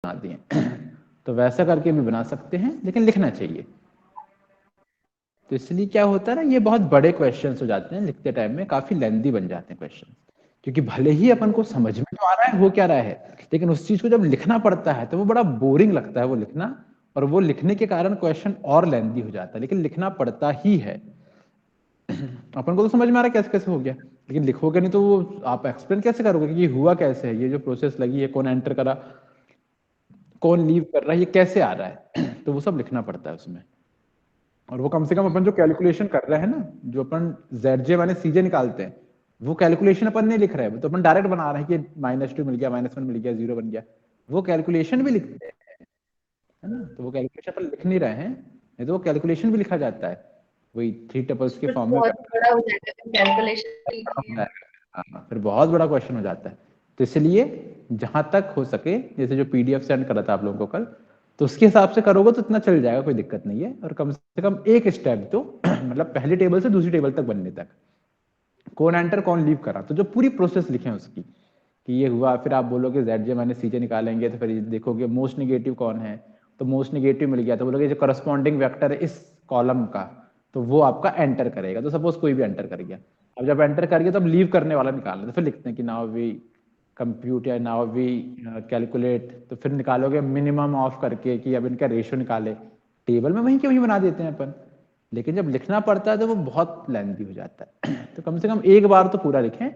बना दिए। तो वैसा करके भी बना सकते हैं, लेकिन लिखना चाहिए। तो इसलिए क्या होता है ना, ये बहुत बड़े क्वेश्चंस हो जाते हैं, लिखते टाइम में काफी लेंदी बन जाते हैं क्वेश्चन, क्योंकि भले ही अपन को समझ में तो आ रहा है हो क्या रहा है, लेकिन उस चीज को जब लिखना पड़ता है तो वो बड़ा बोरिंग लगता है वो लिखना, और वो लिखने के कारण क्वेश्चन और लेंदी हो जाता है, लेकिन लिखना पड़ता ही है। अपन को तो समझ में आ रहा है कैसे कैसे हो गया, लेकिन लिखोगे नहीं तो वो आप एक्सप्लेन कैसे करोगे कि ये हुआ कैसे है, ये जो प्रोसेस लगी है, कौन एंटर करा, कौन लीव कर रहा है, ये कैसे आ रहा है। तो वो सब लिखना पड़ता है उसमें। और वो कम से कम अपन जो कैलकुलेशन कर रहे हैं ना, जो अपन जेड माने सीजे निकालते हैं, वो कैलकुलेशन अपन नहीं लिख रहे हैं, तो अपन डायरेक्ट बना रहे हैं कि -2 मिल गया, -1 मिल गया, 0 बन गया। वो कैलकुलेशन भी लिखते हैं, है ना, तो वो कैलकुलेशन अपन लिख नहीं रहे हैं, नहीं तो वो कैलकुलेशन भी लिखा जाता है, वही 3 टपल्स के फिर फॉर्म में बहुत बड़ा हो जाएगा कैलकुलेशन। हाँ, फिर बहुत बड़ा क्वेश्चन हो जाता है। तो इसलिए जहां तक हो सके, जैसे जो पीडीएफ सेंड करा था आप लोगों को कल, तो उसके हिसाब से करोगे तो इतना चल जाएगा, कोई दिक्कत नहीं है। और कम से कम एक स्टेप तो मतलब पहली टेबल से दूसरी टेबल तक बनने तक, कौन एंटर कौन लीव करा, तो जो पूरी प्रोसेस लिखे उसकी कि ये हुआ, फिर आप बोलोगे जेड जे माइनस सी जे निकालेंगे, तो फिर देखोगे मोस्ट निगेटिव कौन है, तो मोस्ट निगेटिव मिल गया, तो बोलोगे जो करस्पॉन्डिंग वेक्टर है इस कॉलम का, तो वो आपका एंटर करेगा। तो सपोज कोई भी एंटर कर गया, अब जब एंटर कर गया तो अब लीव करने वाला निकालना, तो फिर लिखते हैं कि नाउ वी कंप्यूट या नाउ वी कैलकुलेट, तो फिर निकालोगे मिनिमम ऑफ करके कि अब इनका रेशियो निकाले, टेबल में वहीं के वहीं बना देते हैं अपन, लेकिन जब लिखना पड़ता है तो वो बहुत लेंथी हो जाता है। तो कम से कम एक बार तो पूरा लिखें,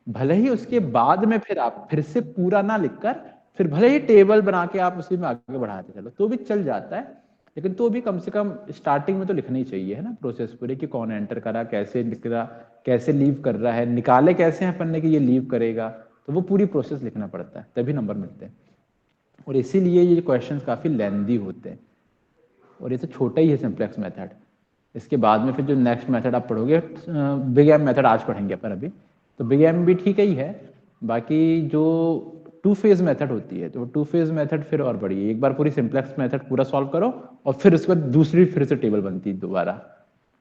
भले ही उसके बाद में फिर आप फिर से पूरा ना लिखकर, फिर भले ही टेबल बना के आप उसी में आगे बढ़ाते चलो तो भी चल जाता है, लेकिन तो भी कम से कम स्टार्टिंग में तो लिखना ही चाहिए, है ना, प्रोसेस पूरी कि कौन एंटर करा, कैसे लिख रहा, कैसे लीव कर रहा है, निकाले कैसे हैं अपन ने कि ये लीव करेगा, तो वो पूरी प्रोसेस लिखना पड़ता है, तभी नंबर मिलते हैं। और इसीलिए ये क्वेश्चंस काफी लेंदी होते हैं। और ये तो छोटा ही है सिंप्लेक्स मेथड, इसके बाद में फिर जो नेक्स्ट मेथड आप पढ़ोगे, बिग एम मेथड आज पढ़ेंगे अपन अभी, तो बिग एम भी ठीक ही है। बाकी जो टू फेज मेथड होती है, तो टू फेज मेथड फिर और बड़ी है, एक बार पूरी सिंप्लेक्स मेथड पूरा सॉल्व करो और फिर उसके बाद दूसरी फिर से टेबल बनती है दोबारा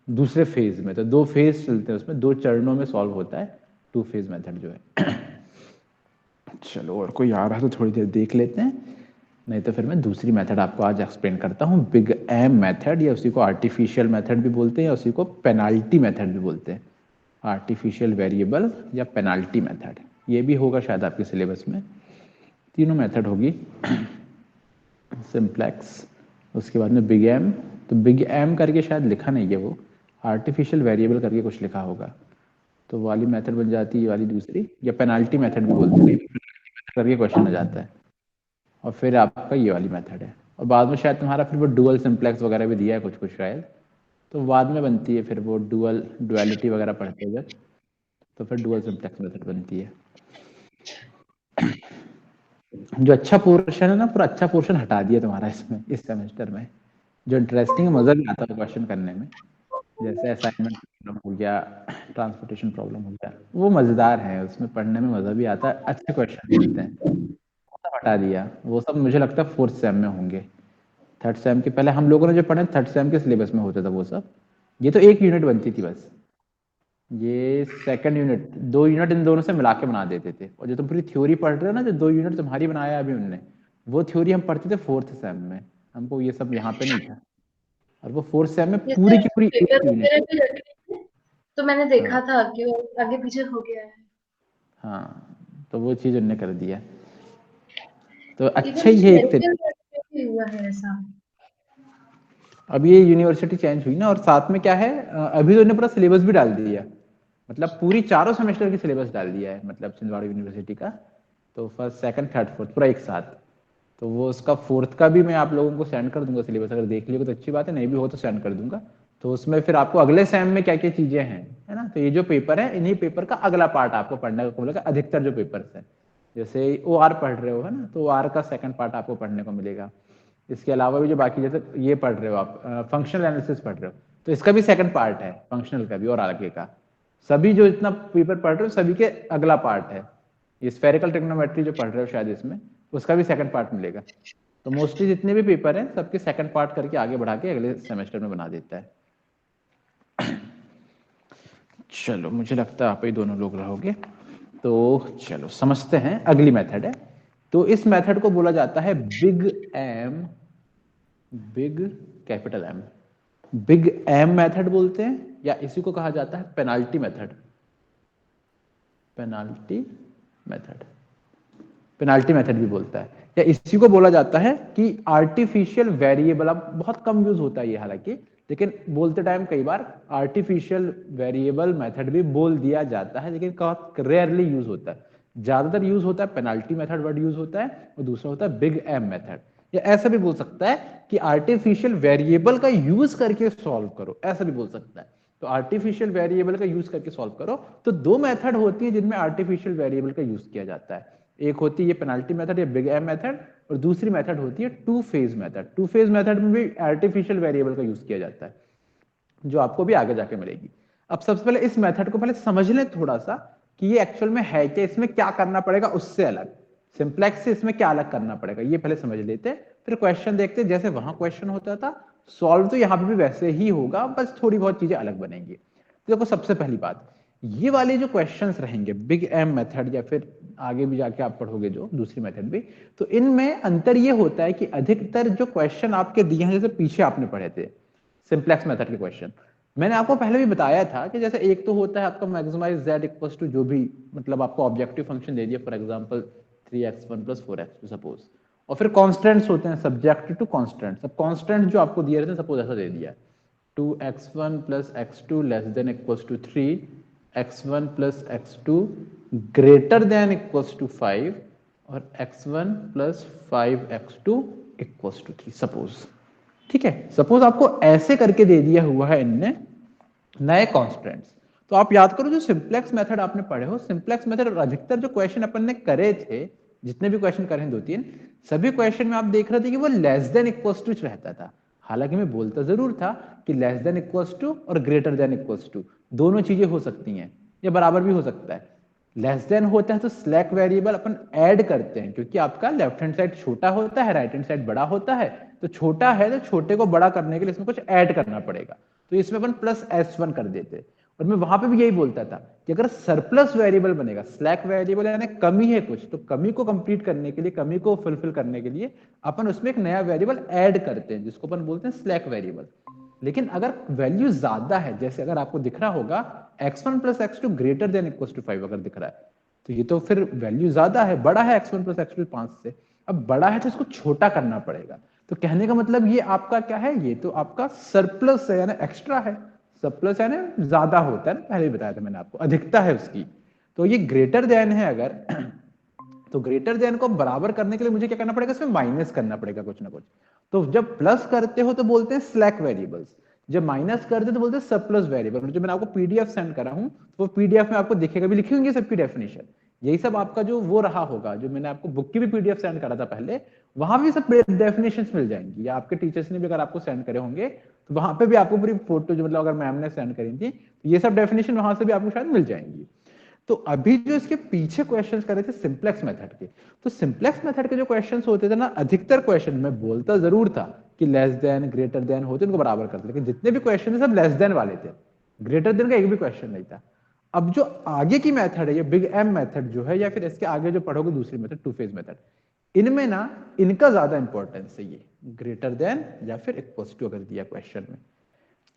दूसरे फेज में, तो 2 फेज चलते हैं उसमें, 2 चरणों में सॉल्व होता है टू फेज मेथड जो है। चलो, और कोई आ रहा है तो थोड़ी देर देख लेते हैं, नहीं तो फिर मैं दूसरी मेथड आपको आज एक्सप्लेन करता हूँ, बिग एम मेथड, या उसी को आर्टिफिशियल मेथड भी बोलते हैं, या उसी को पेनाल्टी मेथड भी बोलते हैं, आर्टिफिशियल वेरिएबल या पेनाल्टी मेथड, ये भी होगा शायद आपके सिलेबस में, तीनों मेथड होगी। सिंप्लेक्स, उसके बाद में बिग एम, तो बिग एम करके शायद लिखा नहीं है वो, आर्टिफिशियल वेरिएबल करके कुछ लिखा होगा, तो वाली मेथड बन जाती है ये वाली दूसरी, या पेनाल्टी मेथड भी बोलते हैं, करके क्वेश्चन आ जाता है। और फिर आपका ये वाली मेथड है, और बाद में शायद तुम्हारा फिर वो डुअल सिंप्लेक्स वगैरह भी दिया है कुछ कुछ शायद, तो बाद में बनती है फिर वो डुअलिटी वगैरह पढ़ते हुए, तो फिर डुअल सिंप्लेक्स मेथड बनती है। जो अच्छा पोर्शन है ना, पूरा अच्छा पोर्शन हटा दिया तुम्हारा इसमें इस सेमेस्टर में, जो इंटरेस्टिंग मजा भी आता है क्वेश्चन करने में, जैसे असाइनमेंट प्रॉब्लम हो गया, ट्रांसपोर्टेशन प्रॉब्लम हो गया, वो मजेदार है, उसमें पढ़ने में मजा भी आता है, अच्छे क्वेश्चन मिलते हैं, वो सब हटा दिया, वो सब मुझे लगता है 4th सेम में होंगे। 3rd सेम के पहले हम लोगों ने जो पढ़े 3rd सेम के सिलेबस में होता था वो सब, ये तो एक यूनिट बनती थी बस, ये 2nd यूनिट, 2 यूनिट इन दोनों से मिला के बना देते थे, और जो तुम पूरी थ्योरी पढ़ रहे हो ना, जो 2 यूनिट तुम्हारी बनाया अभी उनने, वो थ्योरी हम पढ़ते थे 4th सेम में, हमको ये सब यहाँ पे नहीं था, और वो 4th सेम में पूरी जैसे की पूरी एक पेपर यूनिट। वगैरह भी लगे थे, तो मैंने हाँ देखा था कि वो आगे पीछे हो गया है। हाँ, तो वो चीज़ उनने कर दिया, तो अच्छा इवन ही है एक तरीके। मेडिकल में भी हुआ है ऐसा। अब ये यूनिवर्सिटी चेंज हुई ना, और साथ में क्या है, अभी तो उन्होंने पूरा सिलेबस भी डाल दिया, मतलब पूरी चारों सेमेस्टर की सिलेबस डाल दिया है, मतलब छिंदवाड़ा यूनिवर्सिटी का, तो फर्स्ट सेकंड थर्ड फोर्थ पूरा एक साथ, तो वो उसका 4th का भी मैं आप लोगों को सेंड कर दूंगा सिलेबस, अगर देख लियोगे तो अच्छी बात है, नहीं भी हो तो सेंड कर दूंगा। तो उसमें फिर आपको अगले सेम में क्या क्या चीजें हैं, है ना, तो ये जो पेपर है इन्हीं पेपर का अगला पार्ट आपको पढ़ने को मिलेगा, अधिकतर जो पेपर्स है, जैसे ओ आर पढ़ रहे हो, है ना, तो ओ आर का सेकंड पार्ट आपको पढ़ने को मिलेगा। इसके अलावा भी जो बाकी जैसे ये पढ़ रहे हो आप, फंक्शनल एनालिसिस पढ़ रहे हो, तो इसका भी सेकंड पार्ट है फंक्शनल का भी, और आगे का सभी जो इतना पेपर पढ़ रहे हो सभी के अगला पार्ट है, ये स्फेरिकल ट्रिग्नोमेट्री जो पढ़ रहे हो शायद इसमें, उसका भी सेकंड पार्ट मिलेगा। तो मोस्टली जितने भी पेपर हैं सबके सेकंड पार्ट करके आगे बढ़ा के अगले सेमेस्टर में बना देता है। चलो, मुझे लगता है आप ही दोनों लोग रहोगे, तो चलो समझते हैं, अगली मेथड है तो इस मेथड को बोला जाता है big M, big capital M, big M method बोलते हैं, या इसी को कहा जाता है penalty method, penalty method, penalty method भी बोलता है, या इसी को बोला जाता है कि आर्टिफिशियल वेरिएबल। अब बहुत कम यूज होता है ये हालांकि, लेकिन बोलते टाइम कई बार आर्टिफिशियल वेरिएबल मेथड भी बोल दिया जाता है, लेकिन बहुत रेयरली यूज होता है। ज्यादातर यूज होता है पेनाल्टी मेथड वर्ड यूज होता है, और दूसरा होता है बिग एम मेथड। या ऐसा भी बोल सकता है कि आर्टिफिशियल वेरिएबल का यूज करके सॉल्व करो, ऐसा भी बोल सकता है। तो आर्टिफिशियल वेरिएबल का यूज करके सॉल्व करो। तो दो मेथड होती है जिनमें आर्टिफिशियल वेरिएबल का यूज किया जाता है, एक होती है ये पेनाल्टी मेथड या बिग एम मेथड, और दूसरी मेथड होती है two phase method. Two phase method में भी आर्टिफिशियल वेरिएबल का यूज किया जाता है, जो आपको भी आगे जाके मिलेगी। अब सबसे पहले इस मेथड को पहले समझ लें थोड़ा सा कि ये एक्चुअल में है क्या, इसमें क्या करना पड़ेगा उससे अलग, सिंप्लेक्स से इसमें क्या अलग करना पड़ेगा, ये पहले समझ लेते हैं, फिर क्वेश्चन देखते हैं। जैसे वहां क्वेश्चन होता था सॉल्व, तो यहाँ पे भी वैसे ही होगा, बस थोड़ी बहुत चीजें अलग बनेंगी। तो देखो सबसे पहली बात, ये वाले जो क्वेश्चंस रहेंगे बिग एम मेथड, या फिर आगे भी जाके आप पढ़ोगे जो दूसरी मेथड भी, तो इनमें अंतर ये होता है कि अधिकतर जो क्वेश्चन आपके दिए हैं, जैसे पीछे आपने पढ़े थे सिंप्लेक्स मेथड के क्वेश्चन, मैंने आपको पहले भी बताया था कि जैसे एक तो होता है आपका मैक्सिमाइज z इक्वल्स टू जो भी, मतलब आपको ऑब्जेक्टिव फंक्शन दे दिया, for example 3x1 + 4x2 suppose, और फिर कांस्टेंट्स होते हैं सब्जेक्ट टू कांस्टेंट्स। अब कांस्टेंट जो आपको दिए रहते हैं, सपोज ऐसा दे दिया 2x1 + x2 <= 3, x1 + x2 <= 5, और x1 + 5x2 = 3 सपोज। ठीक है, सपोज आपको ऐसे करके दे दिया हुआ है इनने नए कॉन्स्टेंट्स। तो आप याद करो जो सिंप्लेक्स मेथड आपने पढ़े हो, सिंप्लेक्स मेथड और अधिकतर जो क्वेश्चन अपन ने करे थे, जितने भी क्वेश्चन करे हैं 2-3, सभी क्वेश्चन में आप देख रहे थे कि वो लेस देन इक्वल्स टू रहता था। हालांकि मैं बोलता जरूर था कि लेस देन इक्वल्स टू और ग्रेटर देन इक्वल्स टू दोनों चीजें हो सकती हैं, या बराबर भी हो सकता है। लेस देन होता है तो स्लैक वेरिएबल अपन ऐड करते हैं, क्योंकि आपका लेफ्ट हैंड साइड छोटा होता है, राइट हैंड साइड बड़ा होता है, तो छोटा है तो छोटे को बड़ा करने के लिए इसमें कुछ ऐड करना पड़ेगा, तो इसमें अपन +s1 कर देते। और मैं वहां पे भी यही बोलता था कि अगर सरप्लस वेरिएबल बनेगा, स्लैक वेरिएबल यानी कमी है कुछ, तो कमी को कंप्लीट करने के लिए, कमी को फुलफिल करने के लिए अपन उसमें एक नया वेरिएबल ऐड करते हैं, जिसको अपन बोलते हैं स्लैक वेरिएबल। लेकिन अगर वैल्यू ज्यादा है, जैसे अगर आपको दिख रहा होगा x1 + x2 > 5 अगर दिख रहा है, तो ये तो फिर वैल्यू ज्यादा है, बड़ा है x1 + x2 5 से। अब बड़ा है तो इसको छोटा करना पड़ेगा। तो कहने का मतलब ये आपका क्या है, ये तो आपका सरप्लस है, यानी एक्स्ट्रा है। सरप्लस यानी ज्यादा होता है ना, पहले भी बताया था मैंने आपको, अधिकता है उसकी। तो ये ग्रेटर देन है अगर तो ग्रेटर देन को बराबर करने के लिए मुझे क्या करना पड़ेगा, इसमें माइनस करना पड़ेगा कुछ ना कुछ। तो जब प्लस करते हो तो बोलते हैं स्लैक वेरिएबल्स, जब माइनस करते तो बोलते हैं सरप्लस वेरिएबल। जो मैंने आपको पीडीएफ सेंड करा हूं, तो वो पीडीएफ में आपको दिखेगा भी, लिखी होंगी सबकी डेफिनेशन। यही सब आपका जो वो रहा होगा, जो मैंने आपको बुक की भी पीडीएफ सेंड करा था पहले, वहां भी सब डेफिनेशंस मिल जाएंगी, या आपके टीचर्स ने भी अगर आपको सेंड करे होंगे तो वहां पे भी आपको पूरी फोटो, जो मतलब अगर मैम ने सेंड करी थी, तो ये सब डेफिनेशन वहां से भी आपको शायद मिल जाएंगी। तो अभी जो इसके पीछे क्वेश्चंस करे थे सिंप्लेक्स मेथड के, तो सिंप्लेक्स मेथड के जो क्वेश्चंस होते थे ना, अधिकतर क्वेश्चन मैं बोलता जरूर था कि लेस देन ग्रेटर देन होते, उनको बराबर करते, लेकिन जितने भी क्वेश्चन सब लेस देन वाले थे, ग्रेटर देन का एक भी क्वेश्चन नहीं था। अब जो आगे की मेथड है, ये बिग एम मेथड जो है, या फिर इसके आगे जो पढ़ोगे दूसरी मेथड टू फेज मेथड, इनमें ना इनका ज्यादा इंपॉर्टेंस है, ये ग्रेटर देन या फिर इक्वल्स टू अगर दिया क्वेश्चन में,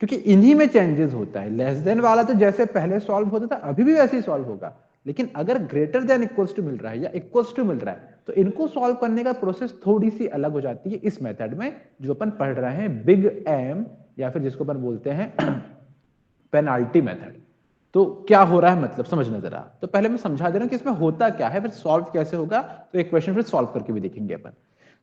क्योंकि इन्हीं में चेंजेस होता है। लेस देन वाला तो जैसे पहले सॉल्व होता था अभी भी वैसे ही सॉल्व होगा, लेकिन अगर ग्रेटर देन इक्वल्स टू मिल रहा है या इक्वल्स टू मिल रहा है, तो इनको सॉल्व करने का प्रोसेस थोड़ी सी अलग हो जाती है इस मेथड में, जो अपन पढ़ रहे हैं बिग एम, या फिर जिसको अपन बोलते हैं पेनाल्टी मेथड। तो क्या हो रहा है मतलब समझना जरा, तो पहले मैं समझा दे रहा हूं कि इसमें होता क्या है, फिर सॉल्व कैसे होगा। तो एक क्वेश्चन फिर सॉल्व करके भी देखेंगे अपन।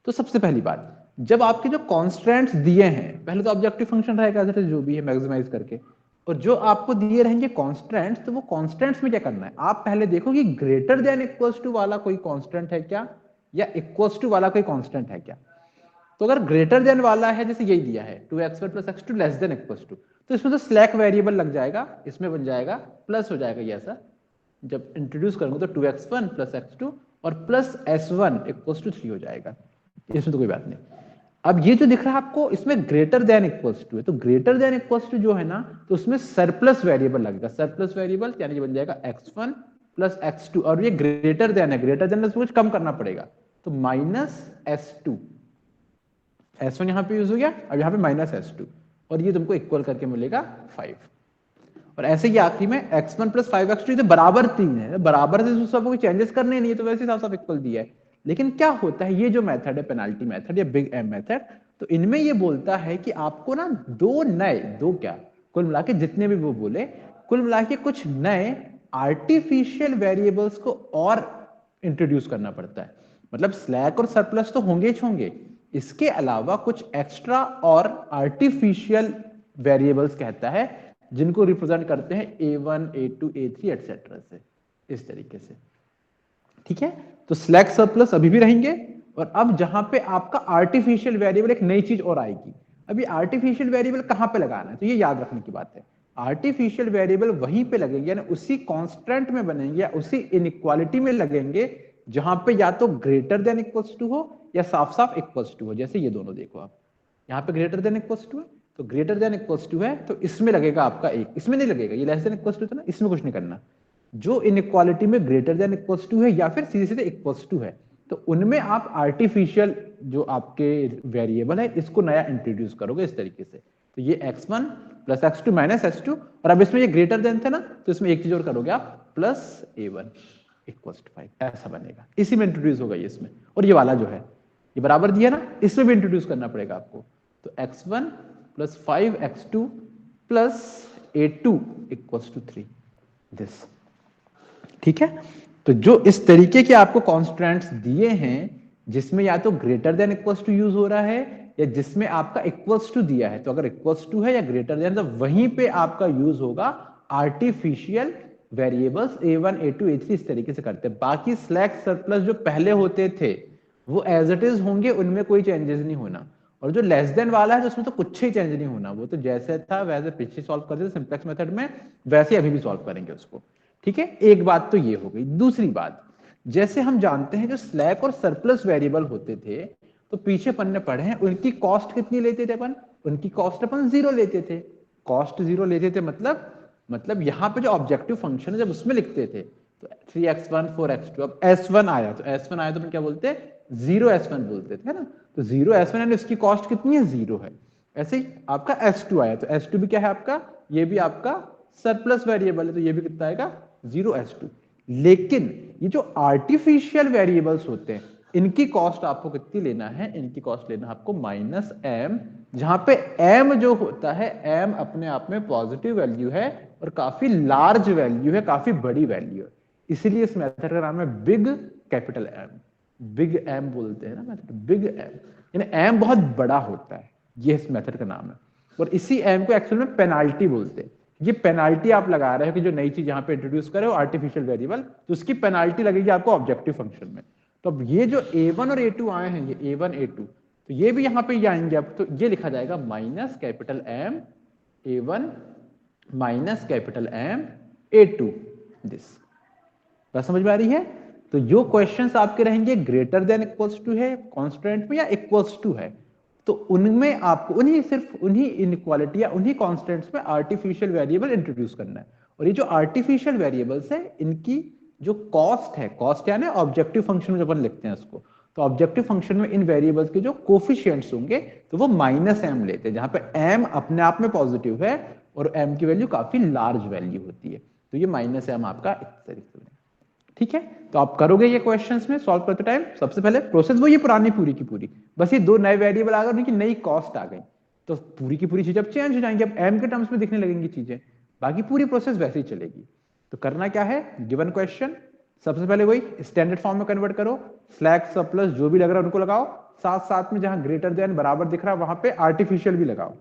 तो सबसे पहली बात, जब आपके जो कॉन्स्टेंट्स दिए हैं, पहले तो ऑब्जेक्टिव फंक्शन रहेगा जो भी है मैक्सिमाइज करके, और जो आपको दिए रहेंगे कॉन्स्टेंट्स, तो वो कॉन्स्टेंट्स में क्या करना है, आप पहले देखो कि ग्रेटर देन इक्वल्स टू वाला कोई कॉन्स्टेंट है क्या, या इक्वल्स टू वाला कोई कॉन्स्टेंट है क्या। तो अगर ग्रेटर देन वाला है, जैसे यही दिया है 2x1 + x2 <= तो इसमें तो स्लैक वेरिएबल लग जाएगा, इसमें बन जाएगा प्लस हो जाएगा, ये ऐसा जब इंट्रोड्यूस करूंगा तो 2x1 + x2 और +s1 = 3 हो जाएगा, इसमें तो कोई बात नहीं। अब ये जो दिख रहा है आपको, इसमें ग्रेटर देन इक्वल्स टू है, तो ग्रेटर देन इक्वल्स टू जो है ना, तो उसमें सरप्लस वेरिएबल लगेगा। सरप्लस वेरिएबल यानी बन जाएगा x1 + x2, और ये ग्रेटर देन है, ग्रेटर देन में कुछ कम करना पड़ेगा, तो माइनस S2, S1 यहाँ पे यूज हो गया, अब यहाँ पे माइनस S2, और ये तुमको इक्वल करके मिलेगा 5। और ऐसे ही आखिरी में x1 प्लस 5x2 तो बराबर 3 है, बराबर से सब कोई चेंजेस करने नहीं है, तो वैसे सब इक्वल दिया है। लेकिन क्या होता है, ये जो मेथड है पेनाल्टी मेथड या बिग एम मेथड, तो इनमें ये बोलता है कि आपको ना दो क्या कुल मिला के जितने भी वो बोले, कुल मिला के कुछ नए आर्टिफिशियल वेरिएबल्स को और इंट्रोड्यूस करना पड़ता है। मतलब स्लैक और सरप्लस तो होंगे ही होंगे, इसके अलावा कुछ एक्स्ट्रा और आर्टिफिशियल वेरिएबल्स कहता है, जिनको रिप्रेजेंट करते हैं A1, A2, A3 एटसेट्रा से, इस तरीके से। ठीक है, तो स्लैक सरप्लस अभी भी रहेंगे, और अब जहां पे आपका आर्टिफिशियल वेरिएबल एक नई चीज और आएगी। अभी आर्टिफिशियल वेरिएबल कहां पे लगाना है, तो ये याद रखने की बात है। आर्टिफिशियल वेरिएबल वहीं पे लगेंगे, यानी उसी कांस्टेंट में बनेंगे या उसी इनइक्वालिटी में लगेंगे जहां पे या तो ग्रेटर देन इक्वल्स टू हो या साफ साफ इक्वल्स टू हो। जैसे ये दोनों देखो आप, यहाँ पे ग्रेटर देन इक्वल्स टू है, तो ग्रेटर देन इक्वल्स टू है तो इसमें लगेगा आपका 1, इसमें नहीं लगेगा। ये लेस देन इक्वल्स टू था ना, इसमें कुछ नहीं करना। जो इनइक्वालिटी में ग्रेटर देन इक्वल्स टू है या फिर सीधे सीधे इक्वल्स टू है, तो उनमें आप आर्टिफिशियल जो आपके वेरिएबल है इसको नया इंट्रोड्यूस करोगे इस तरीके से। तो ये x1 plus x2 minus s2, और अब इसमें ये ग्रेटर देन थे ना, तो इसमें एक चीज और करोगे आप, प्लस a1 इक्वल्स टू 5, ऐसा बनेगा। इसी में इंट्रोड्यूस होगा ये इसमें। और ये वाला जो है ये बराबर दिया ना, इसमें भी इंट्रोड्यूस करना पड़ेगा आपको। तो x1 plus 5x2 plus a2 equals to 3, this. ठीक है, तो जो इस तरीके के आपको कॉन्स्टेंट्स दिए हैं, जिसमें या तो greater than equals to use हो रहा है या जिसमें आपका इक्वल्स टू दिया है, तो अगर इक्वल्स टू है या ग्रेटर देन, तो वहीं पे आपका यूज होगा artificial variables A1, A2, A3 इस तरीके से करते हैं। बाकी स्लैक सरप्लस जो पहले होते थे वो एज इट इज होंगे, उनमें कोई चेंजेस नहीं होना। और जो लेस देन वाला है तो उसमें तो कुछ ही चेंज नहीं होना, वो तो जैसे था वैसे पीछे सॉल्व करते थे सिंप्लेक्स मेथड में, वैसे अभी भी सॉल्व करेंगे उसको। ठीक है, एक बात तो ये हो गई। दूसरी बात, जैसे हम जानते हैं जो स्लैक और सरप्लस वेरिएबल होते थे, तो पीछे पन्ने पढ़े हैं, उनकी कॉस्ट कितनी लेते थे अपन, उनकी कॉस्ट अपन 0 लेते थे। कॉस्ट 0 लेते थे मतलब यहां पे जो ऑब्जेक्टिव फंक्शन है जब उसमें लिखते थे तो 3x1 4x2, अब S1 आया तो अपन क्या बोलते हैं, 0 S1 बोलते थे, है ना। तो 0 S1 यानी उसकी कॉस्ट कितनी है, 0 है। ऐसे ही आपका S2 आया तो S2 भी क्या है आपका, ये भी आपका सरप्लस वेरिएबल है, तो ये भी कितना आएगा, 0 S2। लेकिन ये जो आर्टिफिशियल वेरिएबल्स होते हैं, इनकी कॉस्ट आपको कितनी लेना है, इनकी कॉस्ट लेना है आपको -m, जहां पे m जो होता है, m अपने आप में पॉजिटिव वैल्यू है और काफी लार्ज वैल्यू है, काफी बड़ी वैल्यू है। इसीलिए इस मेथड का नाम है big capital M, big M बोलते हैं ना मेथड, बिग M, यानी m बहुत बड़ा होता है, ये इस मेथड का नाम है। और इसी m को एक्चुअल में पेनाल्टी बोलते हैं। ये पेनाल्टी आप लगा रहे हो कि जो नई चीज यहां पे इंट्रोड्यूस करे हो आर्टिफिशियल वेरिएबल, तो उसकी पेनाल्टी लगेगी आपको ऑब्जेक्टिव फंक्शन में। तो अब ये जो A1 और A2 आए हैं, ये A1 A2, तो ये भी यहां पे ये आएंगे अब, तो ये लिखा जाएगा minus capital M A1 minus capital M A2, this. बात समझ में आ रही है। तो जो क्वेश्चंस आपके रहेंगे ग्रेटर देन इक्वल्स टू है कांस्टेंट में या इक्वल्स टू है, तो उनमें आपको सिर्फ उन्हीं इनइक्वालिटी या उन्हीं कांस्टेंट्स में आर्टिफिशियल वेरिएबल इंट्रोड्यूस करना है। और ये जो आर्टिफिशियल वेरिएबल्स है, इनकी जो कॉस्ट है, कॉस्ट क्या है, ऑब्जेक्टिव फंक्शन में जब अपन लिखते हैं उसको, तो ऑब्जेक्टिव फंक्शन में इन वेरिएबल्स के जो कोफिशिएंट्स होंगे तो वो -m लेते हैं, जहां पे m अपने आप में पॉजिटिव है और m की वैल्यू काफी लार्ज वैल्यू होती है, तो ये -m आपका इस तरीके से। ठीक है, तो आप करोगे ये क्वेश्चंस में सॉल्व करते टाइम, सबसे पहले प्रोसेस वो ये पुरानी पूरी की पूरी, बस ये दो नए वेरिएबल आ गए, उनकी नई कॉस्ट आ गई, तो पूरी की पूरी चीज अब चेंज हो जाएंगी, अब m के टर्म्स में दिखने लगेंगी चीजें, बाकी पूरी प्रोसेस वैसे ही चलेगी। तो करना क्या है, गिवन क्वेश्चन सबसे पहले वही स्टैंडर्ड फॉर्म में कन्वर्ट करो, स्लैक सरप्लस जो भी लग रहा है उनको लगाओ, साथ साथ में जहां ग्रेटर देन बराबर दिख रहा है वहां पे आर्टिफिशियल भी लगाओ।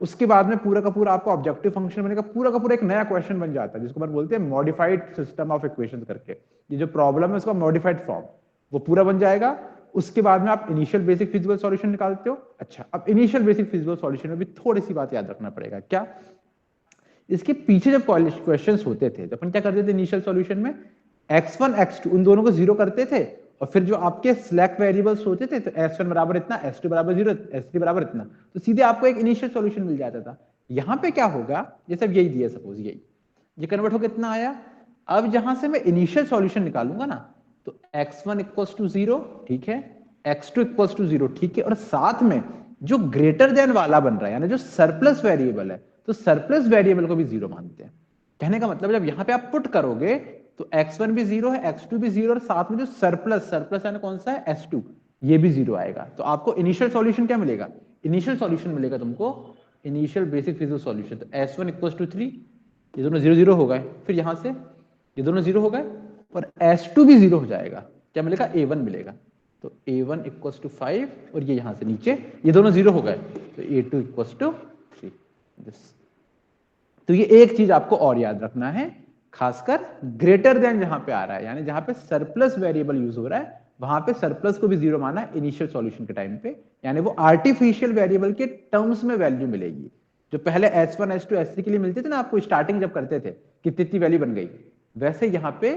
उसके बाद में पूरा का पूरा आपको ऑब्जेक्टिव फंक्शन बनेगा, पूरा का पूरा एक नया क्वेश्चन बन जाता है, जिसको अपन बोलते हैं मॉडिफाइड सिस्टम ऑफ इक्वेशंस करके। ये जो प्रॉब्लम है उसका मॉडिफाइड फॉर्म वो पूरा बन जाएगा। उसके बाद में आप इनिशियल बेसिक फिजिकल सॉल्यूशन निकालते हो। अच्छा, अब इनिशियल बेसिक फिजिकल सॉल्यूशन में भी थोड़ी सी बात याद रखना पड़ेगा। क्या, इसके पीछे जब क्वेश्चंस होते थे तो अपन क्या करते थे इनिशियल सॉल्यूशन में, x1 x2 उन दोनों को 0 करते थे, और फिर जो आपके स्लैक वेरिएबल्स होते थे, तो s1 बराबर इतना, s2 बराबर 0, s3 बराबर इतना, तो सीधे आपको एक इनिशियल सॉल्यूशन मिल जाता था। यहां पे क्या होगा, जैसे अब यही दिया, सपोज यही ये कन्वर्ट होकर इतना आया, अब जहां से मैं इनिशियल सॉल्यूशन निकालूंगा ना, तो x1 इक्वल्स टू 0, ठीक है, x2 इक्वल्स टू 0, ठीक है, और साथ में जो ग्रेटर देन वाला बन रहा है यानी जो सरप्लस वेरिएबल है, तो सरप्लस वेरिएबल को भी 0 मानते हैं। कहने का मतलब जब यहां पे आप पुट करोगे तो x1 भी 0 है, x2 भी 0, और साथ में जो सरप्लस सरप्लस यानी कौन सा है, s2, ये भी 0 आएगा। तो आपको इनिशियल सॉल्यूशन क्या मिलेगा, इनिशियल सॉल्यूशन मिलेगा तुमको इनिशियल बेसिक फिजिकल सॉल्यूशन। तो s1 इक्वल्स टू 3, ये दोनों 0 0 हो गए, फिर यहां से ये दोनों 0 हो गए, और s2 भी 0 हो जाएगा, क्या मिलेगा, a1 मिलेगा। तो a1 इक्वल्स टू 5, और ये यहां से नीचे ये दोनों 0 हो गए, तो a2 इक्वल्स टू 3। तो ये एक चीज आपको और याद रखना है, खासकर ग्रेटर देन जहां पे आ रहा है, यानी जहां पे सरप्लस वेरिएबल यूज हो रहा है वहां पे सरप्लस को भी 0 माना इनिशियल सॉल्यूशन के टाइम पे, यानी वो आर्टिफिशियल वेरिएबल के टर्म्स में वैल्यू मिलेगी। जो पहले s1 s2 s3 के लिए मिलते थे ना आपको स्टार्टिंग जब करते थे कि इतनी वैल्यू बन गई, वैसे यहाँ पे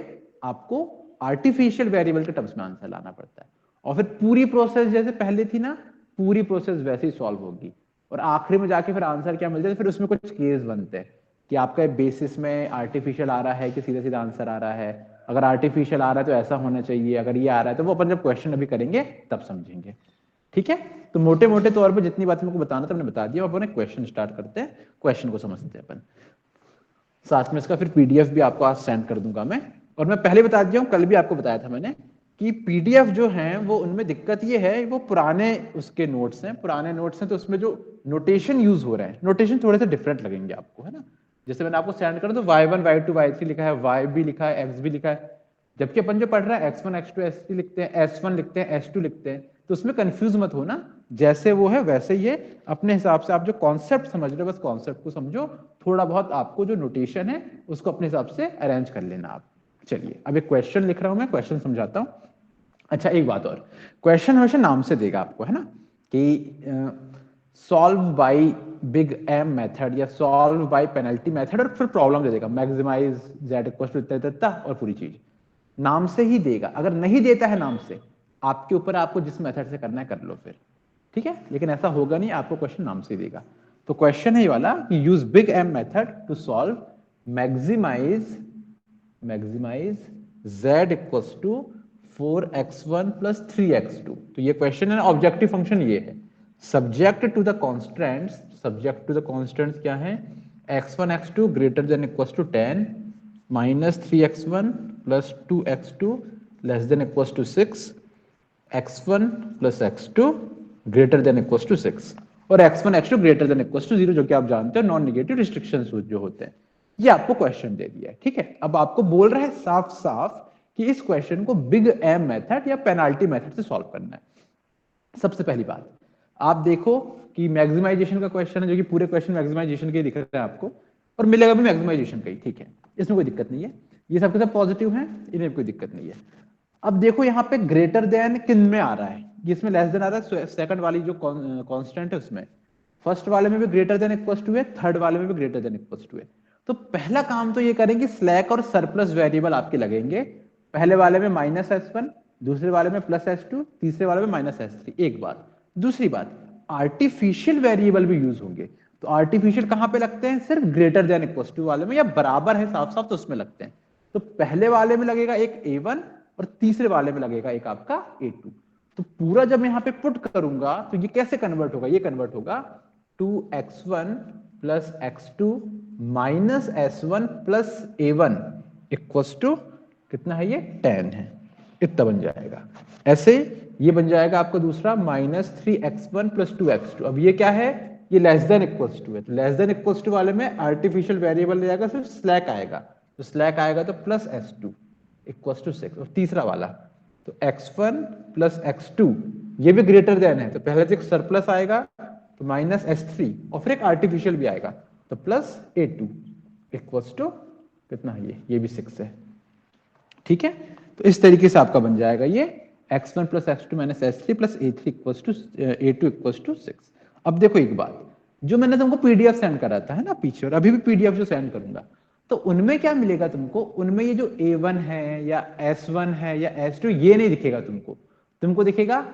आपको आर्टिफिशियल वेरिएबल के टर्म्स में आंसर लाना पड़ता है। और फिर पूरी प्रोसेस जैसे पहले थी ना, पूरी प्रोसेस वैसे ही सॉल्व होगी, और आखिरी में जाके फिर आंसर क्या मिलता है, फिर उसमें कुछ केस बनते हैं कि आपका बेसिस में आर्टिफिशियल आ रहा है कि सीधा सीधा आंसर आ रहा है। अगर आर्टिफिशियल आ रहा है तो ऐसा होना चाहिए, अगर ये आ रहा है तो वो अपन जब क्वेश्चन अभी करेंगे तब समझेंगे, ठीक है। तो मोटे मोटे तौर पे जितनी बात मेरे को बताना था मैंने बता दिया। अब अपन क्वेश्चन स्टार्ट करते हैं, क्वेश्चन को समझते हैं अपन। साथ में इसका फिर पीडीएफ भी आपको आज सेंड कर दूंगा मैं। और मैं पहले बता दिया हूँ, कल भी आपको बताया था मैंने कि पीडीएफ जो है वो उनमें दिक्कत ये है, वो पुराने उसके नोट्स हैं, पुराने नोट्स हैं, तो उसमें जो नोटेशन यूज हो रहे हैं, नोटेशन थोड़े से डिफरेंट लगेंगे आपको, है ना। जैसे मैंने आपको सेंड कर, तो y1 y2 y3 लिखा है, y भी लिखा है, x भी लिखा है, जबकि अपन जो पढ़ रहे हैं x1 x2 s3 लिखते हैं, s1 लिखते हैं, s2 लिखते हैं। तो उसमें कंफ्यूज मत होना, जैसे वो है वैसे ही है, अपने हिसाब से आप जो कॉन्सेप्ट समझ रहे हो बस कॉन्सेप्ट को समझो, थोड़ा बहुत आपको जो नोटेशन है उसको अपने हिसाब से अरेंज कर लेना आप। चलिए अब एक क्वेश्चन लिख रहा हूं मैं, क्वेश्चन समझाता हूं। अच्छा एक बात और, क्वेश्चन हमेशा नाम से देगा आपको, है ना, कि solve by big M method या सॉल्व बाय पेनल्टी मेथड, और फिर प्रॉब्लम दे देगा मैक्सिमाइज z इक्वल टू इतना और पूरी चीज नाम से ही देगा। अगर नहीं देता है नाम से, आपके ऊपर, आपको जिस मेथड से करना है कर लो फिर, ठीक है, लेकिन ऐसा होगा नहीं, आपको क्वेश्चन नाम से देगा। तो क्वेश्चन है ये वाला कि use big M method to solve maximize z equals to 4x1 plus 3x2। तो ये क्वेश्चन है, ऑब्जेक्टिव फंक्शन ये है, subject to the constants, subject to the constants क्या है, x1 x2 greater than equals to 10, minus 3x1 plus 2x2 less than equals to 6, x1 plus x2 greater than equals to 6, और x1 x2 greater than equals to 0, जो कि आप जानते हो non negative restrictions जो होते हैं। ये आपको क्वेश्चन दे दिया है, ठीक है। अब आपको बोल रहा है साफ साफ कि इस क्वेश्चन को बिग एम मेथड या पेनाल्टी मेथड से सॉल्व करना है। सबसे पहली बात आप देखो कि मैक्सिमाइजेशन का क्वेश्चन है, जो कि पूरे क्वेश्चन मैक्सिमाइजेशन के दिख रहे हैं आपको, और मिलेगा भी मैक्सिमाइजेशन का ही, ठीक है, इसमें कोई दिक्कत नहीं है, ये सबके सब पॉजिटिव हैं, इन्हें कोई दिक्कत नहीं है। अब देखो यहाँ पे ग्रेटर देन किन में आ रहा है, इसमें लेस देन आ रहा है, सेकंड वाली जो कांस्टेंट है उसमें, फर्स्ट वाले में भी ग्रेटर देन इक्वल्स टू है, थर्ड वाले में भी ग्रेटर देन इक्वल्स टू है। तो पहला काम तो ये करेंगे, स्लैक और सरप्लस वेरिएबल आपके लगेंगे, पहले वाले में माइनस s1, दूसरे वाले में प्लस s2, तीसरे वाले में माइनस s3। एक बात, दूसरी बात, आर्टिफिशियल वेरिएबल भी यूज होंगे। तो आर्टिफिशियल कहां पे लगते हैं, सिर्फ ग्रेटर देन इक्वल्स टू वाले में, या बराबर है साफ साफ तो उसमें लगते हैं। तो पहले वाले में लगेगा एक a1, और तीसरे वाले में लगेगा एक आपका a2। तो पूरा जब यहां पे पुट करूंगा तो ये कैसे कन्वर्ट होगा, ये कन्वर्ट होगा 2x1 plus x2 minus s1 plus a1 equals to कितना है, ये 10 है, इतना बन जाएगा। ऐसे ये बन जाएगा आपका दूसरा माइनस 3x1 प्लस 2x2। अब ये क्या है, ये लेस देन इक्वल्स टू है, तो लेस देन इक्वल्स टू वाले में आर्टिफिशियल वेरिएबल ले जाएगा, सिर्फ स्लैक आएगा, तो स्लैक आएगा तो प्लस s2 इक्वल्स टू 6। और तीसरा वाला तो x1 प्लस x2, ये भी ग्रेटर देन है, तो पहले से एक सरप्लस आएगा तो माइनस s3, और फिर एक आर्टिफिशियल भी आएगा तो प्लस a2 इक्वल्स टू कितना है, ये भी 6 है, ठीक है। तो इस तरीके से आपका बन जाएगा ये x1 plus x2 minus s3 plus a3 equals to a2 equals to 6। अब देखो एक बात, जो मैंने तुमको पीडीएफ सेंड करा था है ना पीछे, और अभी भी पीडीएफ जो सेंड करूंगा, तो उनमें क्या मिलेगा तुमको, उनमें ये जो a1 है या s1 है या s2, ये नहीं दिखेगा तुमको। तुमको दिखेगा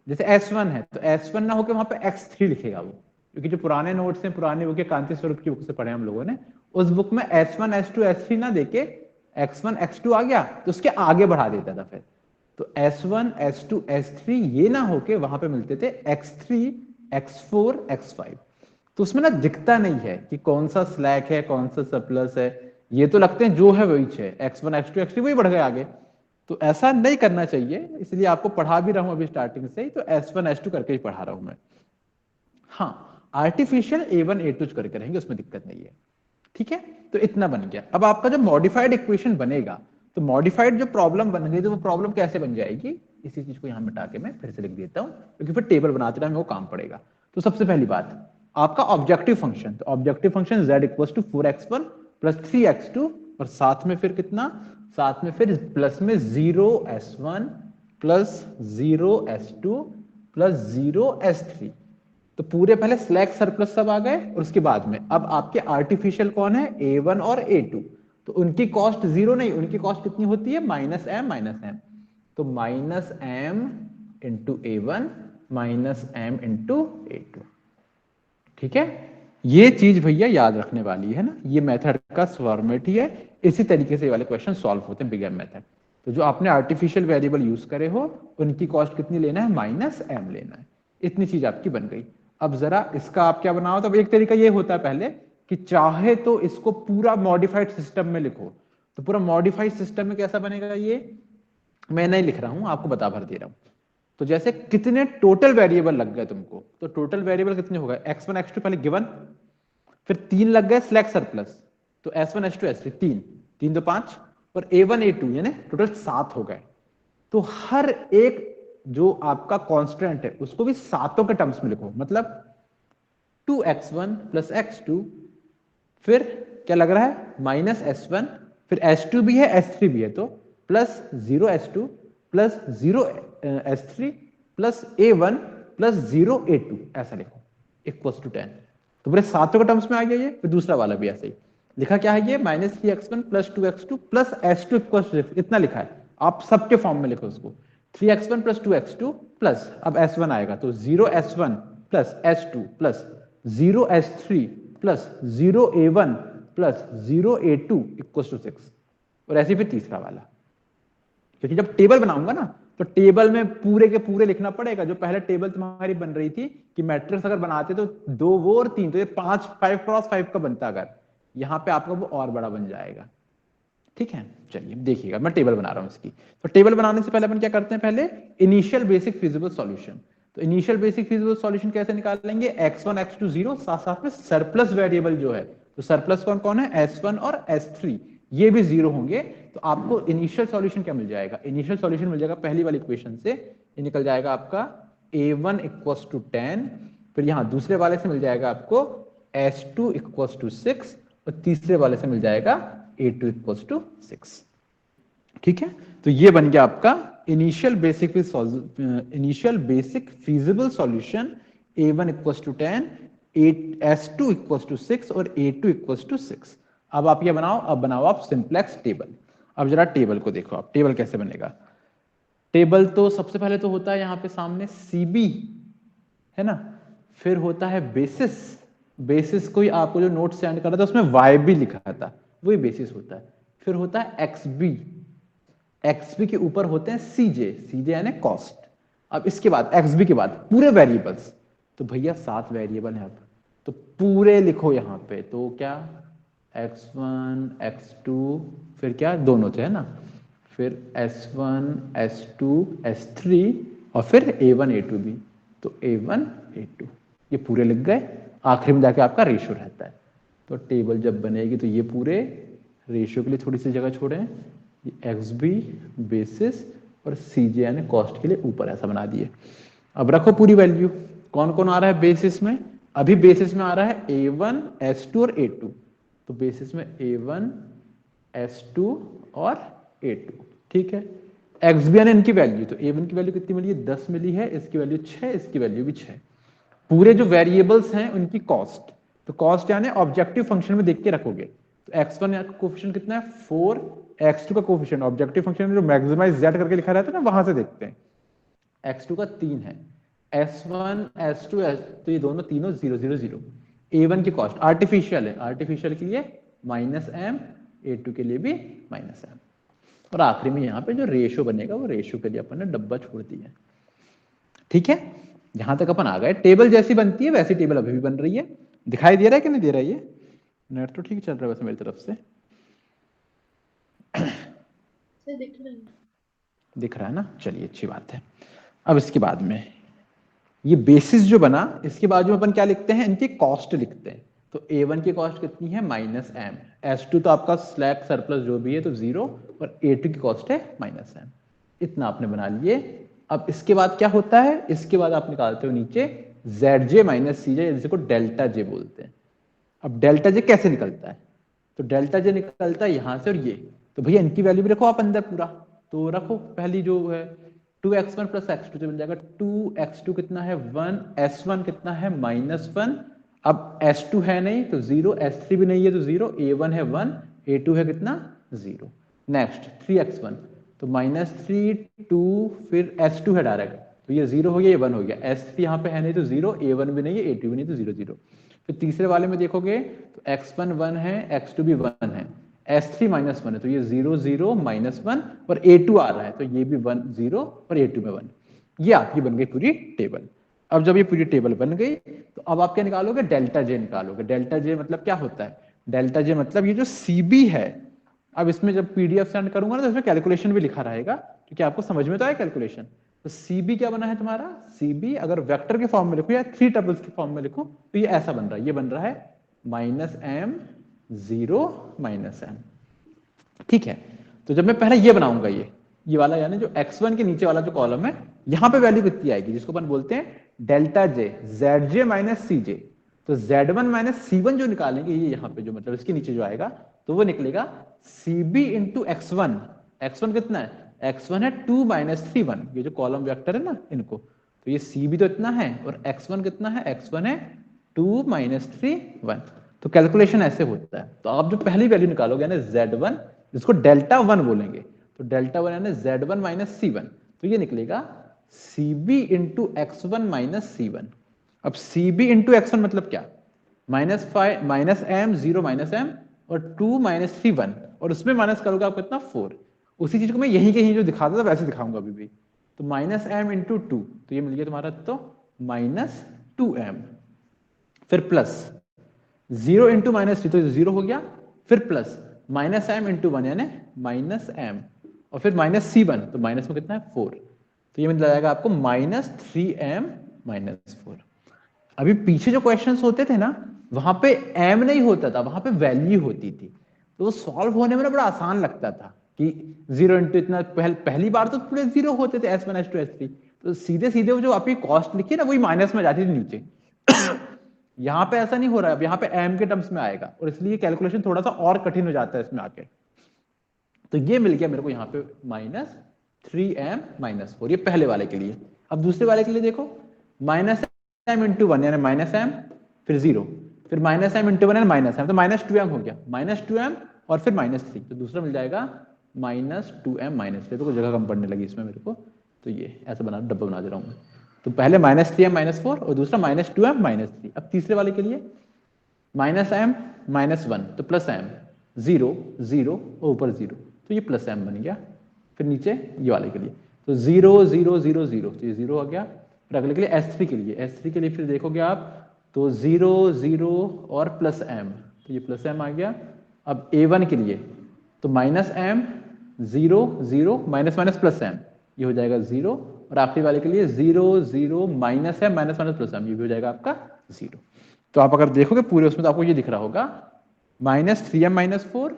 जैसे s1 है तो s1 ना होकर वहां पे x3 लिखेगा वो, क्योंकि जो पुराने नोट्स हैं, पुराने बुक के कांति स्वरूप की बुक से पढ़े हम लोगों ने, उस बुक में s1 s2 s3 ना देके x1 x2 आ गया तो उसके आगे बढ़ा देता था फिर, तो S1 S2 S3 ये ना होके वहां पे मिलते थे X3 X4 X5। तो उसमें ना दिखता नहीं है कि कौन सा स्लैक है कौन सा सरप्लस है, ये तो लगते हैं जो है वही है, X1 X2 X3 वही बढ़ गए आगे। तो ऐसा नहीं करना चाहिए, इसलिए आपको पढ़ा भी रहा हूं अभी स्टार्टिंग से ही, तो S1 S2 करके ही पढ़ा रहा हूं मैं। हाँ, आर्टिफिशियल A1 A2 करके रहेंगे, उसमें दिक्कत नहीं है। ठीक है, तो इतना बन गया। अब आपका जो मॉडिफाइड इक्वेशन बनेगा, तो मॉडिफाइड जो प्रॉब्लम बन गई, तो वो प्रॉब्लम कैसे बन जाएगी, इसी चीज को यहां मिटा के मैं फिर से लिख देता हूं, क्योंकि फिर टेबल बनाते टाइम वो काम पड़ेगा। तो सबसे पहली बात, आपका ऑब्जेक्टिव फंक्शन, तो objective function z equal to 4x1 plus 3x2, और साथ में फिर कितना, साथ में फिर प्लस में 0s1 plus 0s2 plus 0s3। तो पूरे पहले स्लैक सरप्लस सब आ गए, और उसके बाद में अब आपके आर्टिफिशियल कौन है, A1 और A2। तो उनकी कॉस्ट जीरो नहीं, उनकी कॉस्ट कितनी होती है, माइनस एम। तो minus M into A1 minus M into A2। ठीक है, ये चीज भैया याद रखने वाली है ना, ये मेथड का फॉर्मेट ही है। इसी तरीके से वाले क्वेश्चन सॉल्व होते हैं बिग एम मेथड। तो जो आपने आर्टिफिशियल वेरिएबल यूज करे हो, उनकी कॉस्ट कितनी लेना है, माइनस एम लेना है। इतनी चीज आपकी बन गई। अब जरा इसका आप क्या बनाओ, तो एक तरीका ये होता है पहले कि चाहे तो इसको पूरा मॉडिफाइड सिस्टम में लिखो। तो पूरा मॉडिफाइड सिस्टम में कैसा बनेगा, ये मैं नहीं लिख रहा हूं, आपको बता भर दे रहा हूं। तो जैसे कितने टोटल वेरिएबल लग गए तुमको, तो टोटल वेरिएबल कितने हो गए, x1 x2 पहले गिवन, फिर 3 लग गए स्लैक सरप्लस, तो S1 S2 S3 3 3 तो 5, और A1 A2 यानी टोटल 7 हो गए। तो हर एक जो आपका कांस्टेंट है उसको भी सातों के टर्म्स में लिखो, मतलब 2x1 प्लस x2, फिर क्या लग रहा है, माइनस S1, फिर S2 भी है S3 भी है, तो plus 0s2 plus 0s3 plus A1 plus 0a2, ऐसा लिखो इक्वल्स टू 10। तो पूरे सातों के टर्म्स में आ गया ये। फिर दूसरा वाला भी ऐसे ही लिखा, क्या है ये, minus 3x1 plus 2x2 plus S2 equals to, इतना लिखा है। आप सबके फॉर्म में लिखो उसको, 3x1 प्लस 2x2 प्लस, अब S1 आएगा तो 0s1 plus S2 plus 0s3 plus 0a1 plus 0a2 equal to 6। और ऐसे फिर तीसरा वाला, क्योंकि जब टेबल बनाऊंगा ना, तो टेबल में पूरे के पूरे लिखना पड़ेगा। जो पहले टेबल तुम्हारी बन रही थी कि मैट्रिक्स अगर बनाते तो 2 वो और 3, तो ये 5 क्रॉस 5 का बनता, अगर यहां पे आपका वो और बड़ा बन जाएगा। ठीक है, चलिए देखिएगा, मैं टेबल बना रहा हूं इसकी। तो टेबल बनाने से पहले अपन क्या करते हैं, पहले इनिशियल बेसिक फिजिबल सॉल्यूशन। तो इनिशियल बेसिक फिजिबल सॉल्यूशन कैसे निकालेंगे, x1 x2 0, साथ साथ में सरप्लस वेरिएबल जो है, तो सरप्लस कौन कौन है, S1 और S3, ये भी जीरो होंगे। तो आपको इनिशियल सॉल्यूशन क्या मिल जाएगा, इनिशियल सॉल्यूशन मिल जाएगा पहली वाली इक्वेशन से, ये निकल जाएगा आपका A1 इक्वल्स टू 10, फिर यहां दूसरे वाले से मिल जाएगा आपको S2 इक्वल्स टू 6, और तीसरे वाले से मिल जाएगा A2 इक्वल्स टू 6। ठीक है, तो ये बन गया आपका initial basic feasible solution, A1 equals to 10, S2 equals to 6 और A2 इक्वल्स टू 6। अब आप ये बनाओ, अब बनाओ आप सिंप्लेक्स टेबल। अब जरा टेबल को देखो, आप टेबल कैसे बनेगा। टेबल तो सबसे पहले तो होता है यहाँ पे सामने CB, है ना, फिर होता है बेसिस। बेसिस को ही आपको जो नोट सेंड करा था उसमें YB लिखा था, वही बेसिस होता है। फिर होता है XB, XB के ऊपर होते हैं CJ यानी कॉस्ट। अब इसके बाद XB के बाद पूरे वेरिएबल्स, तो भैया 7 वेरिएबल है अब, तो पूरे लिखो यहाँ पे। तो क्या, x1 x2, फिर क्या दोनों थे, है ना, फिर S1 S2 S3, और फिर A1 A2 भी, तो A1 A2 ये पूरे लिख गए। आखिर में जाके आपका रेशियो रहता है। तो टेबल जब बनेगी तो ये पूरे रेशियो के लिए थोड़ी सी जगह छोड़ें, XB बेसिस और CJ यानी कॉस्ट के लिए ऊपर ऐसा बना दिए। अब रखो पूरी वैल्यू, कौन कौन आ रहा है बेसिस में, अभी बेसिस में आ रहा है A1 S2 और A2, तो बेसिस में A1 S2 और A2। ठीक है, XB यानी इनकी वैल्यू, तो A1 की वैल्यू कितनी मिली है, 10 मिली है, इसकी वैल्यू 6, इसकी वैल्यू भी 6। पूरे जो वेरिएबल्स हैं उनकी कॉस्ट, तो कॉस्ट यानी ऑब्जेक्टिव फंक्शन में देख के रखोगे। तो x1 का कोफिशिएंट कितना है 4, x2 का कोफिशिएंट ऑब्जेक्टिव फंक्शन में जो मैक्सिमाइज z करके लिखा रहता है ना, वहां से देखते हैं। x2 का 3 है, S1 S2 तो ये दोनों तीनों 0 0 0। A1 की कॉस्ट आर्टिफिशियल है, आर्टिफिशियल के लिए -m, A2 के लिए भी -m। और आखिरी में यहाँ पे जो रेशो बनेगा वो रेशो के लिए अपन ने डब्बा छोड़ दिया। ठीक है, यहां तक अपन आ गए। टेबल जैसी बनती है वैसी टेबल अभी भी बन रही है। दिखाई दे रहा है कि नहीं दे रहा है? ये नेट तो ठीक चल रहा है वैसे मेरी तरफ से। दिख रहा है। दिख रहा है ना, चलिए अच्छी बात है। अब इसके बाद में ये बेसिस जो बना, इसके बाद में अपन क्या लिखते हैं, इनकी कॉस्ट लिखते हैं। तो A1 की कॉस्ट कितनी है, -m। S2 तो आपका स्लैक सरप्लस जो भी है तो 0, और A2 की कॉस्ट है -m। इतना आपने बना लिए। अब इसके बाद क्या होता है, इसके बाद आप निकालते हो नीचे ZJ - CJ, जिसको डेल्टा जे बोलते हैं। अब डेल्टा जे कैसे निकलता है, तो डेल्टा जे निकलता है यहां से और ये। तो भैया इनकी वैल्यू भी रखो आप अंदर पूरा, तो रखो पहली जो है 2x1 + x2 से मिल जाएगा 2x2 कितना है 1, s1 कितना है -1। अब s2 है नहीं तो 0, s3 भी नहीं है तो 0, a1 है 1, a2 है कितना 0। नेक्स्ट 3x1 तो -3 2, फिर s2 है डायरेक्ट तो ये 0 हो गया, ये 1 हो गया। s3 यहाँ पे है नहीं तो 0, a1 भी नहीं है, a2 भी नहीं तो 0 0। फिर तीसरे वाले में देखोगे तो x1 1 है, x2 भी 1 है, s3 -1 है तो ये 0 0 -1, और a2 आ रहा है तो ये भी 1 0 और a2 में 1। ये आपकी बन गई पूरी टेबल। अब जब ये पूरी टेबल बन गई तो अब आप क्या निकालोगे, डेल्टा जे निकालोगे। डेल्टा जे मतलब क्या होता है, डेल्टा जे मतलब ये जो सीबी है। अब इसमें जब पीडीएफ सेंड करूंगा ना तो इसमें कैलकुलेशन भी लिखा रहेगा, क्योंकि आपको समझ में तो आए कैलकुलेशन। तो सीबी क्या बना है तुम्हारा, सीबी अगर वेक्टर के फॉर्म में लिखो या 3 टपल्स के फॉर्म में लिखो तो ये ऐसा बन रहा है, ये बन रहा है -m 0 -m। ठीक है, तो जब मैं पहले ये बनाऊंगा ये वाला, यानी जो x1 के नीचे वाला जो कॉलम है, यहां पे वैल्यू कितनी आएगी, जिसको अपन बोलते हैं डेल्टा जे, zj - cj। तो z1 - c1 जो निकालेंगे ये यहाँ पे जो मतलब इसके नीचे जो आएगा तो वो निकलेगा cb × x1। x1 कितना है, x1 है 2 - 3 1, ये जो कॉलम वेक्टर है ना इनको, तो ये cb तो इतना है, और x1 कितना है, x1 है 2 - 3 1। तो कैलकुलेशन ऐसे होता है। तो आप जो पहली वैल्यू निकालोगे यानी z1, जिसको डेल्टा 1 बोलेंगे, तो डेल्टा 1 यानी z1 - c1, तो ये निकलेगा cb × x1 - c1। अब cb × x1 मतलब क्या, -5 -m 0 -m और 2 - 3 1, और उसमें माइनस करोगे आप कितना 4। उसी चीज को मैं यहीं कहीं जो दिखाता था वैसे दिखाऊंगा अभी भी। तो -m × 2, तो ये मिल गया तुम्हारा तो -2m, फिर प्लस 0 × -3 तो 0 हो गया, फिर प्लस -m × 1 यानी -m, और फिर -c1 तो माइनस में कितना है 4, तो ये मिल जाएगा आपको -3m - 4। अभी पीछे जो क्वेश्चंस होते थे ना वहां पे m नहीं होता था, वहां पे वैल्यू होती थी, तो वो सॉल्व होने में ना बड़ा आसान लगता था कि 0 × इतना, पहली बार तो पूरे 0 होते थे s1 s2 s3, तो सीधे सीधे वो जो आपकी कॉस्ट लिखी ना वही माइनस में जाती थी नीचे। यहाँ पे ऐसा नहीं हो रहा है, यहाँ पे m के टर्म्स में आएगा, और इसलिए कैलकुलेशन थोड़ा सा और कठिन हो जाता है इसमें आके। तो ये मिल गया मेरे को यहाँ पे -3m - 4, ये पहले वाले के लिए। अब दूसरे वाले के लिए देखो, -m × 1 यानी -m, फिर 0, फिर -m × 1 यानी -m, तो -2m हो गया, -2m और फिर -3, तो दूसरा मिल जाएगा -2m - 3। तो जगह कम पड़ने लगी इसमें मेरे को, तो ये ऐसा बना डब्बा बना दे रहा हूँ मैं। तो पहले -3m - 4 और दूसरा -2m - 3। अब तीसरे वाले के लिए -m - 1 तो +m, 0 0 और ऊपर 0, तो ये +m बन गया। फिर नीचे ये वाले के लिए तो 0 0 0 0, तो ये 0 आ गया। फिर अगले के लिए S3 के लिए, S3 के लिए फिर देखोगे आप तो 0 0 और +m, तो ये +m आ गया। अब A1 के लिए तो -m 0 0 -m, ये हो जाएगा 0, और आखिरी वाले के लिए 0 0 -m -m ये भी हो जाएगा आपका 0। तो आप अगर देखोगे पूरे उसमें तो आपको ये दिख रहा होगा -3m - 4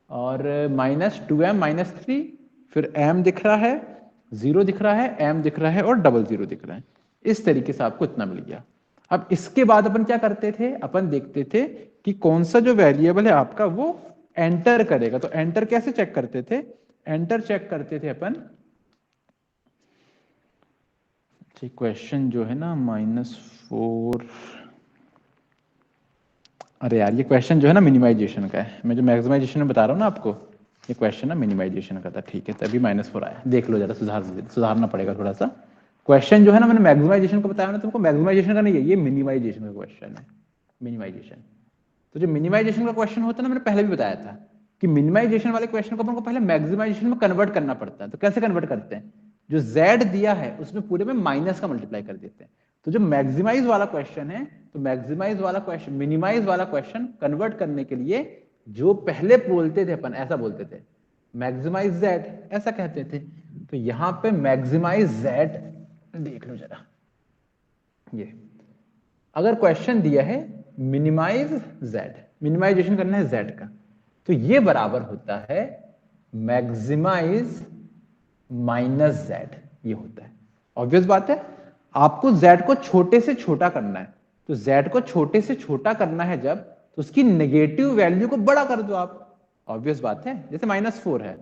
और -2m - 3, फिर m दिख रहा है, 0 दिख रहा है, m दिख रहा है और 00 दिख रहा है। इस तरीके से आपको इतना मिल गया। अब इसके बाद अपन क्या करते थे, अपन देखते थे कि कौन सा जो वेरिएबल है आपका वो एंटर करेगा। तो एंटर कैसे चेक करते थे, एंटर चेक करते थे अपन, क्वेश्चन जो है ना -4, अरे यार ये क्वेश्चन जो है ना मिनिमाइजेशन का है, मैं जो मैक्सिमाइजेशन में बता रहा हूँ ना आपको, ये क्वेश्चन ना मिनिमाइजेशन का था। ठीक है, तभी -4 आया, देख लो जरा, सुधारना पड़ेगा थोड़ा सा। क्वेश्चन जो है ना मैंने मैक्सिमाइजेशन का बताया ना तुमको, मैक्सिमाइजेशन का नहीं है, ये मिनिमाइजेशन का क्वेश्चन है, मिनिमाइजेशन। तो जो मिनिमाइजेशन का क्वेश्चन होता है ना, मैंने पहले भी बताया था कि मिनिमाइजेशन वाले क्वेश्चन को अपन को पहले मैक्सिमाइजेशन में कन्वर्ट करना पड़ता है। तो कैसे कन्वर्ट करते हैं, जो z दिया है उसमें पूरे में माइनस का मल्टीप्लाई कर देते हैं। तो जो मैक्सिमाइज वाला क्वेश्चन है, तो मैक्सिमाइज वाला क्वेश्चन मिनिमाइज वाला क्वेश्चन कन्वर्ट करने के लिए जो पहले बोलते थे अपन, ऐसा बोलते थे मैक्सिमाइज z, ऐसा कहते थे। तो यहां पे मैक्सिमाइज z देख लो जरा, ये अगर क्वेश्चन दिया है मिनिमाइज z, मिनिमाइजेशन करना है z का, तो ये बराबर होता है मैक्सिमाइज माइनस z, ये होता है। ऑब्वियस बात है, आपको z को छोटे से छोटा करना है, तो z को छोटे से छोटा करना है जब, तो उसकी नेगेटिव वैल्यू को बड़ा कर दो आप। ऑब्वियस बात है, जैसे -4 है,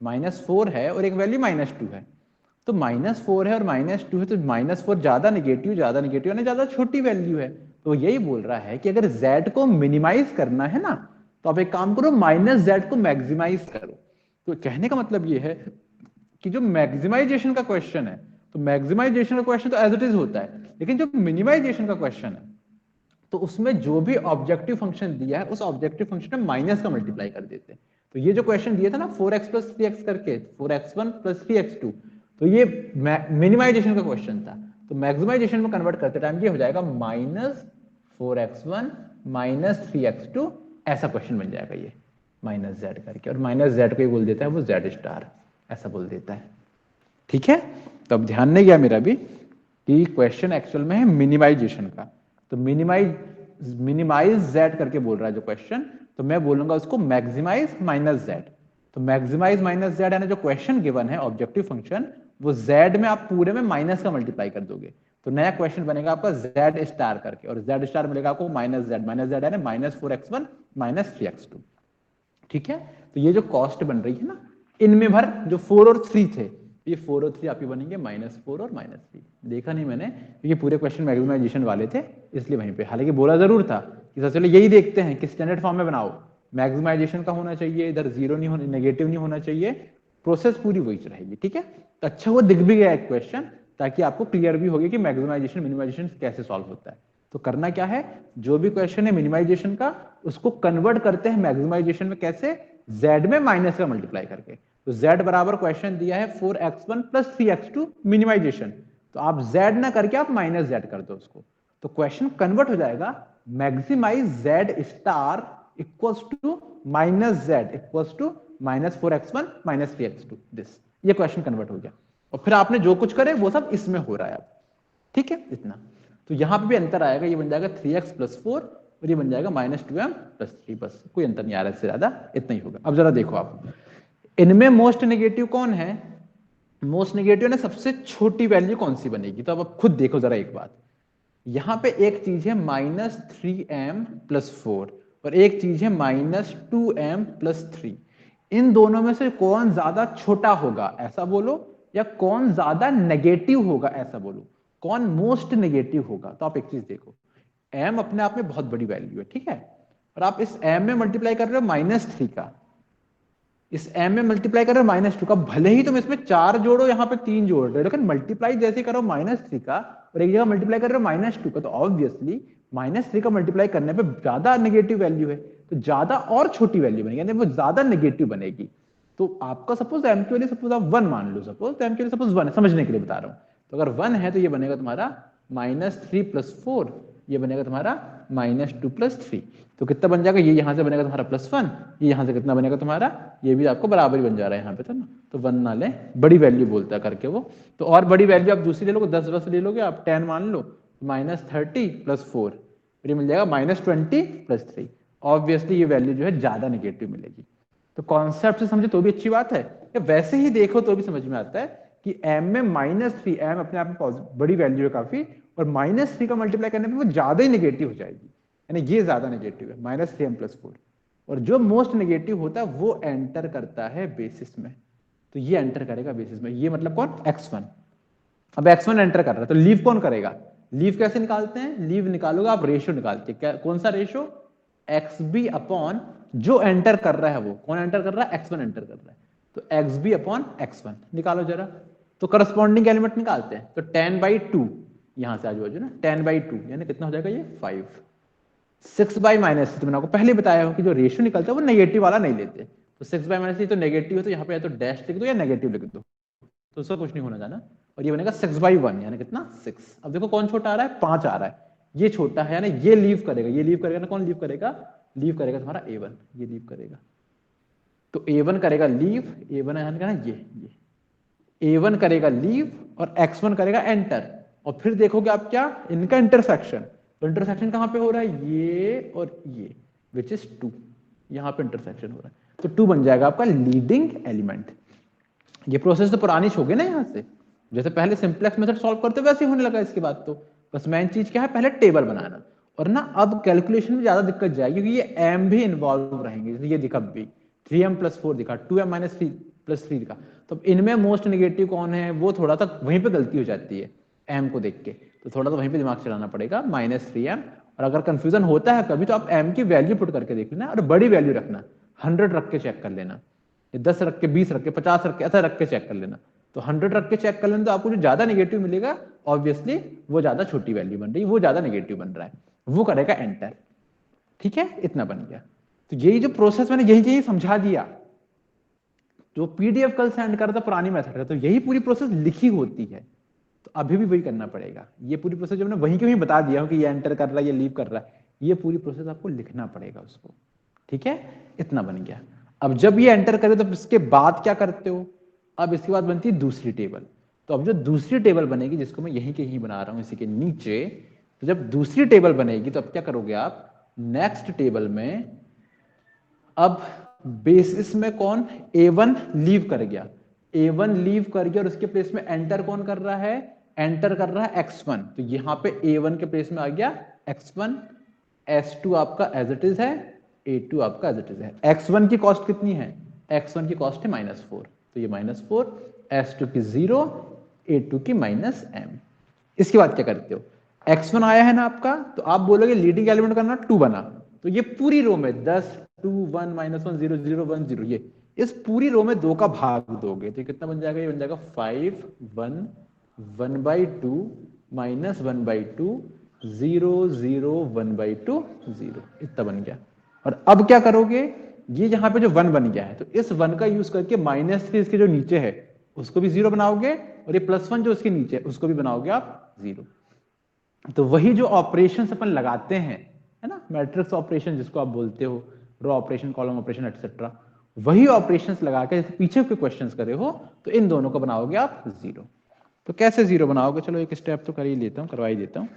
-4 है और एक वैल्यू -2 है, तो -4 है और -2 है, तो -4 ज्यादा नेगेटिव यानी ज्यादा छोटी वैल्यू है। तो यही बोल रहा है कि अगर z को मिनिमाइज करना है ना, तो आप एक काम करो, -z को मैक्सिमाइज करो। तो कहने का मतलब ये है कि जो मैक्सिमाइजेशन का क्वेश्चन है, तो मैक्सिमाइजेशन का क्वेश्चन तो एज इट इज होता है, लेकिन जो मिनिमाइजेशन का क्वेश्चन है, तो उसमें जो भी ऑब्जेक्टिव फंक्शन दिया है उस ऑब्जेक्टिव फंक्शन में माइनस का मल्टीप्लाई कर देते हैं। तो ये जो क्वेश्चन दिया था ना 4x + 3x करके, 4x1 + 3x2, तो ये मिनिमाइजेशन का क्वेश्चन था। तो मैक्सिमाइजेशन में कन्वर्ट करते टाइम ये हो जाएगा -4x1 - 3x2, ऐसा क्वेश्चन बन जाएगा ये -z करके, और -z को ये बोल देता है वो z*, ऐसा बोल देता है। ठीक है, तो अब ध्यान नहीं गया मेरा भी कि क्वेश्चन एक्चुअल में है मिनिमाइजेशन का। तो मिनिमाइज z करके बोल रहा है जो क्वेश्चन, तो मैं बोलूंगा उसको मैक्सिमाइज -z। तो मैक्सिमाइज -z यानी जो क्वेश्चन गिवन है ऑब्जेक्टिव फंक्शन, वो z में आप पूरे में माइनस का मल्टीप्लाई कर दोगे, तो नया क्वेश्चन बनेगा आपका z* करके, और z* मिलेगा आपको -z यानी -4x1 - 3x2। ठीक है, तो ये जो कॉस्ट बन रही है ना, इनमें भर जो 4 और 3 थे, ये 4 और 3 आप ही बनेंगे -4 और -3। देखा नहीं मैंने, क्योंकि पूरे क्वेश्चन मैक्सिमाइजेशन वाले थे, इसलिए वहीं पे, हालांकि बोला जरूर था कि सर चलो यही देखते हैं कि स्टैंडर्ड फॉर्म में बनाओ, मैक्सिमाइजेशन का होना चाहिए, इधर जीरो नहीं होना, नेगेटिव नहीं होना चाहिए, प्रोसेस पूरी वही रहेगी। ठीक है, तो अच्छा वो दिख भी गया एक क्वेश्चन, ताकि आपको क्लियर भी हो गया कि मैक्सिमाइजेशन मिनिमाइजेशन कैसे सॉल्व होता है। तो करना क्या है, जो भी क्वेश्चन है मिनिमाइजेशन का, उसको कन्वर्ट करते हैं मैक्सिमाइजेशन में, कैसे, z में माइनस का मल्टीप्लाई करके। तो z बराबर क्वेश्चन दिया है 4x1 + 3x2 मिनिमाइजेशन, तो आप z ना करके आप -z कर दो उसको, तो क्वेश्चन कन्वर्ट हो जाएगा maximize z* equals to -z equals to -4x1 - 3x2, this, ये क्वेश्चन कन्वर्ट हो गया। और फिर आपने जो कुछ करे वो सब इसमें हो रहा है अब। ठीक है, इतना। तो यहां पे भी अंतर आएगा, ये बन जाएगा 3x + 4 और ये बन जाएगा -2m + 3, बस कोई अंतर नहीं आ रहा, इससे ज्यादा इतना ही होगा। अब जरा देखो आप, इनमें मोस्ट नेगेटिव कौन है, मोस्ट नेगेटिव ने सबसे छोटी वैल्यू कौन सी बनेगी, तो अब खुद देखो जरा एक बात, यहां पे एक चीज है -3m + 4 और एक चीज है -2m + 3। इन दोनों में से कौन ज्यादा छोटा होगा, ऐसा बोलो, या कौन ज्यादा नेगेटिव होगा, ऐसा बोलो, कौन मोस्ट नेगेटिव होगा। तो आप एक चीज देखो, m अपने आप में बहुत बड़ी वैल्यू है, ठीक है, और आप इस m में मल्टीप्लाई कर रहे हो -3 का, इस m में मल्टीप्लाई कर रहे हो -2 का, भले ही तुम इसमें 4 जोड़ो, यहां पे 3 जोड़ रहे हो, लेकिन मल्टीप्लाई जैसे करो -3 का और एक जगह मल्टीप्लाई कर रहे हो -2 का, तो ऑब्वियसली -3 का मल्टीप्लाई करने पे ज्यादा नेगेटिव वैल्यू है, तो ज्यादा और छोटी वैल्यू बनेगी, यानी वो ज्यादा नेगेटिव बनेगी। तो आपका सपोज m के लिए सपोज आप 1 मान लो, सपोज, तो m के लिए सपोज 1 है, समझने के लिए बता रहा हूं, तो अगर 1 है तो ये बनेगा तुम्हारा -3 + 4, ये बनेगा तुम्हारा -2 + 3, तो कितना बन जाएगा, ये यहां से बनेगा तुम्हारा +1, ये यहां से कितना बनेगा तुम्हारा, ये भी आपको बराबर ही बन जा रहा है यहाँ पे, तो ना, तो 1 ना ले, बड़ी वैल्यू बोलता है करके वो, तो और बड़ी वैल्यू आप दूसरी ले लोगे, 10 ले लोगे आप, 10 मान लो, -30 + 4, ये मिल जाएगा -20 + 3। ऑब्वियसली ये वैल्यू जो है ज्यादा नेगेटिव मिलेगी। तो कॉन्सेप्ट से समझे तो भी अच्छी बात है, या वैसे ही देखो तो भी समझ में आता है कि m में -3, m अपने आप में बड़ी वैल्यू है काफी, और -3 का मल्टीप्लाई करने पे वो ज्यादा ही नेगेटिव हो जाएगी, यानी ये ज्यादा नेगेटिव है -3m + 4, और जो मोस्ट नेगेटिव होता है वो एंटर करता है बेसिस में, तो ये एंटर करेगा बेसिस में, ये मतलब कौन, x1। अब x1 एंटर कर रहा है, तो लीव कौन करेगा, लीव कैसे निकालते हैं, लीव निकालोगे आप रेशियो निकालते हैं, कौन सा रेशियो, xb अपॉन जो एंटर कर रहा है, वो कौन एंटर कर रहा है, x1 एंटर कर रहा है, तो xb अपॉन x1 निकालो जरा, तो करस्पॉन्डिंग एलिमेंट निकालते हैं, तो 10/2 यहां से आजू बाजू ना, 10/2 यानी कितना हो जाएगा ये 5, 6/-3 तो मैंने आपको पहले बताया हो कि जो रेशियो निकलता है वो नेगेटिव वाला नहीं लेते, तो 6/-3 तो नेगेटिव है, तो यहाँ पे या तो डैश लिख दो या नेगेटिव लिख दो, तो उसका कुछ नहीं होना जाना, और ये बनेगा 6/1 यानी कितना 6। अब देखो कौन छोटा आ रहा है, 5 आ रहा है, ये छोटा है यानी ये लीव करेगा, ये लीव करेगा ना, कौन लीव करेगा, लीव करेगा तुम्हारा A1, ये लीव करेगा, तो A1 करेगा लीव, A1 है ना ये A1 करेगा लीव और X1 करेगा एंटर, और फिर देखोगे आप क्या, इनका इंटरसेक्शन, तो इंटरसेक्शन कहां पे हो रहा है, ये और ये, विच इज 2, यहां पे इंटरसेक्शन हो रहा है, तो 2 बन जाएगा आपका लीडिंग एलिमेंट। ये प्रोसेस तो पुरानी हो गई ना, यहाँ से जैसे पहले सिंप्लेक्स मेथड सॉल्व करते वैसे ही होने लगा इसके बाद, तो बस मेन चीज क्या है, पहले टेबल बनाना, और ना अब कैलकुलेशन में ज्यादा दिक्कत जाएगी क्योंकि ये एम भी इन्वॉल्व रहेंगे, जैसे ये दिखा भी 3m+4 दिखा, 2m-3 दिखा, तो इनमें मोस्ट नेगेटिव कौन है, वो थोड़ा सा वहीं पे गलती हो जाती है एम को देख के, तो थोड़ा सा वहीं पे दिमाग चलाना पड़ेगा, -3m, और अगर कंफ्यूजन होता है कभी तो आप एम की वैल्यू पुट करके देख लेना, और बड़ी वैल्यू रखना, 100 रख के चेक कर लेना, 10 रख के, 20 रख के, 50 रख के, ऐसा रख के चेक कर लेना, तो 100 रख के चेक कर लेना, तो आपको जो ज्यादा नेगेटिव मिलेगा ऑब्वियसली वो ज्यादा छोटी वैल्यू बन रही है, वो ज्यादा नेगेटिव बन रहा है, वो करेगा एंटर, ठीक है, इतना बन गया। तो यही जो प्रोसेस मैंने यही समझा दिया, जो पीडीएफ कल सेंड करा था पुरानी मेथड का, तो यही पूरी प्रोसेस लिखी होती है, तो अभी भी वही करना पड़ेगा, ये पूरी प्रोसेस जो मैंने वहीं के वहीं बता दिया हूं कि ये एंटर कर रहा है, ये लीव कर रहा है, ये पूरी प्रोसेस आपको लिखना पड़ेगा उसको, ठीक है, इतना बन गया। अब जब ये एंटर करे तो इसके बाद क्या करते हो, अब इसके बाद बनती है दूसरी टेबल, तो अब जो दूसरी टेबल बनेगी, जिसको मैं यहीं के यहीं बना रहा हूं इसी के नीचे, तो जब दूसरी टेबल बनेगी तो अब क्या करोगे आप, नेक्स्ट टेबल में अब बेसिस में कौन, A1 लीव कर गया, A1 लीव कर गया, और उसके प्लेस में एंटर कौन कर रहा है, एंटर कर रहा है X1, तो यहां पे A1 के प्लेस में आ गया X1, S2 आपका एज इट इज है, A2 आपका एज इट इज है, X1 की कॉस्ट कितनी है, X1 की कॉस्ट है -4, तो ये -4, S2 की 0, A2 की -m। इसके बाद क्या करते हो, X1 आया है ना आपका, तो आप बोलोगे लीडिंग एलिमेंट करना 2 बना, तो ये पूरी रो में 10 2 1 -1 0 0 1 0, ये इस पूरी रो में 2 का भाग दोगे तो कितना बन जाएगा, ये बन जाएगा 5 1 1/2 -1/2 0 0 1/2 0, इतना बन गया। और अब क्या करोगे, ये जहां पे जो 1 बन गया है, तो इस 1 का यूज करके -3 इसके जो नीचे है उसको भी 0 बनाओगे, और ये +1 जो उसके नीचे है उसको भी बनाओगे आप 0। तो वही जो ऑपरेशन अपन लगाते हैं, है ना, मैट्रिक्स ऑपरेशन जिसको आप बोलते हो, row operation, column operation etcetera, वही ऑपरेशंस लगा के जैसे पीछे के क्वेश्चंस करे हो, तो इन दोनों को बनाओगे आप 0। तो कैसे 0 बनाओगे, चलो एक स्टेप तो कर ही लेता हूँ, करवा ही देता हूँ।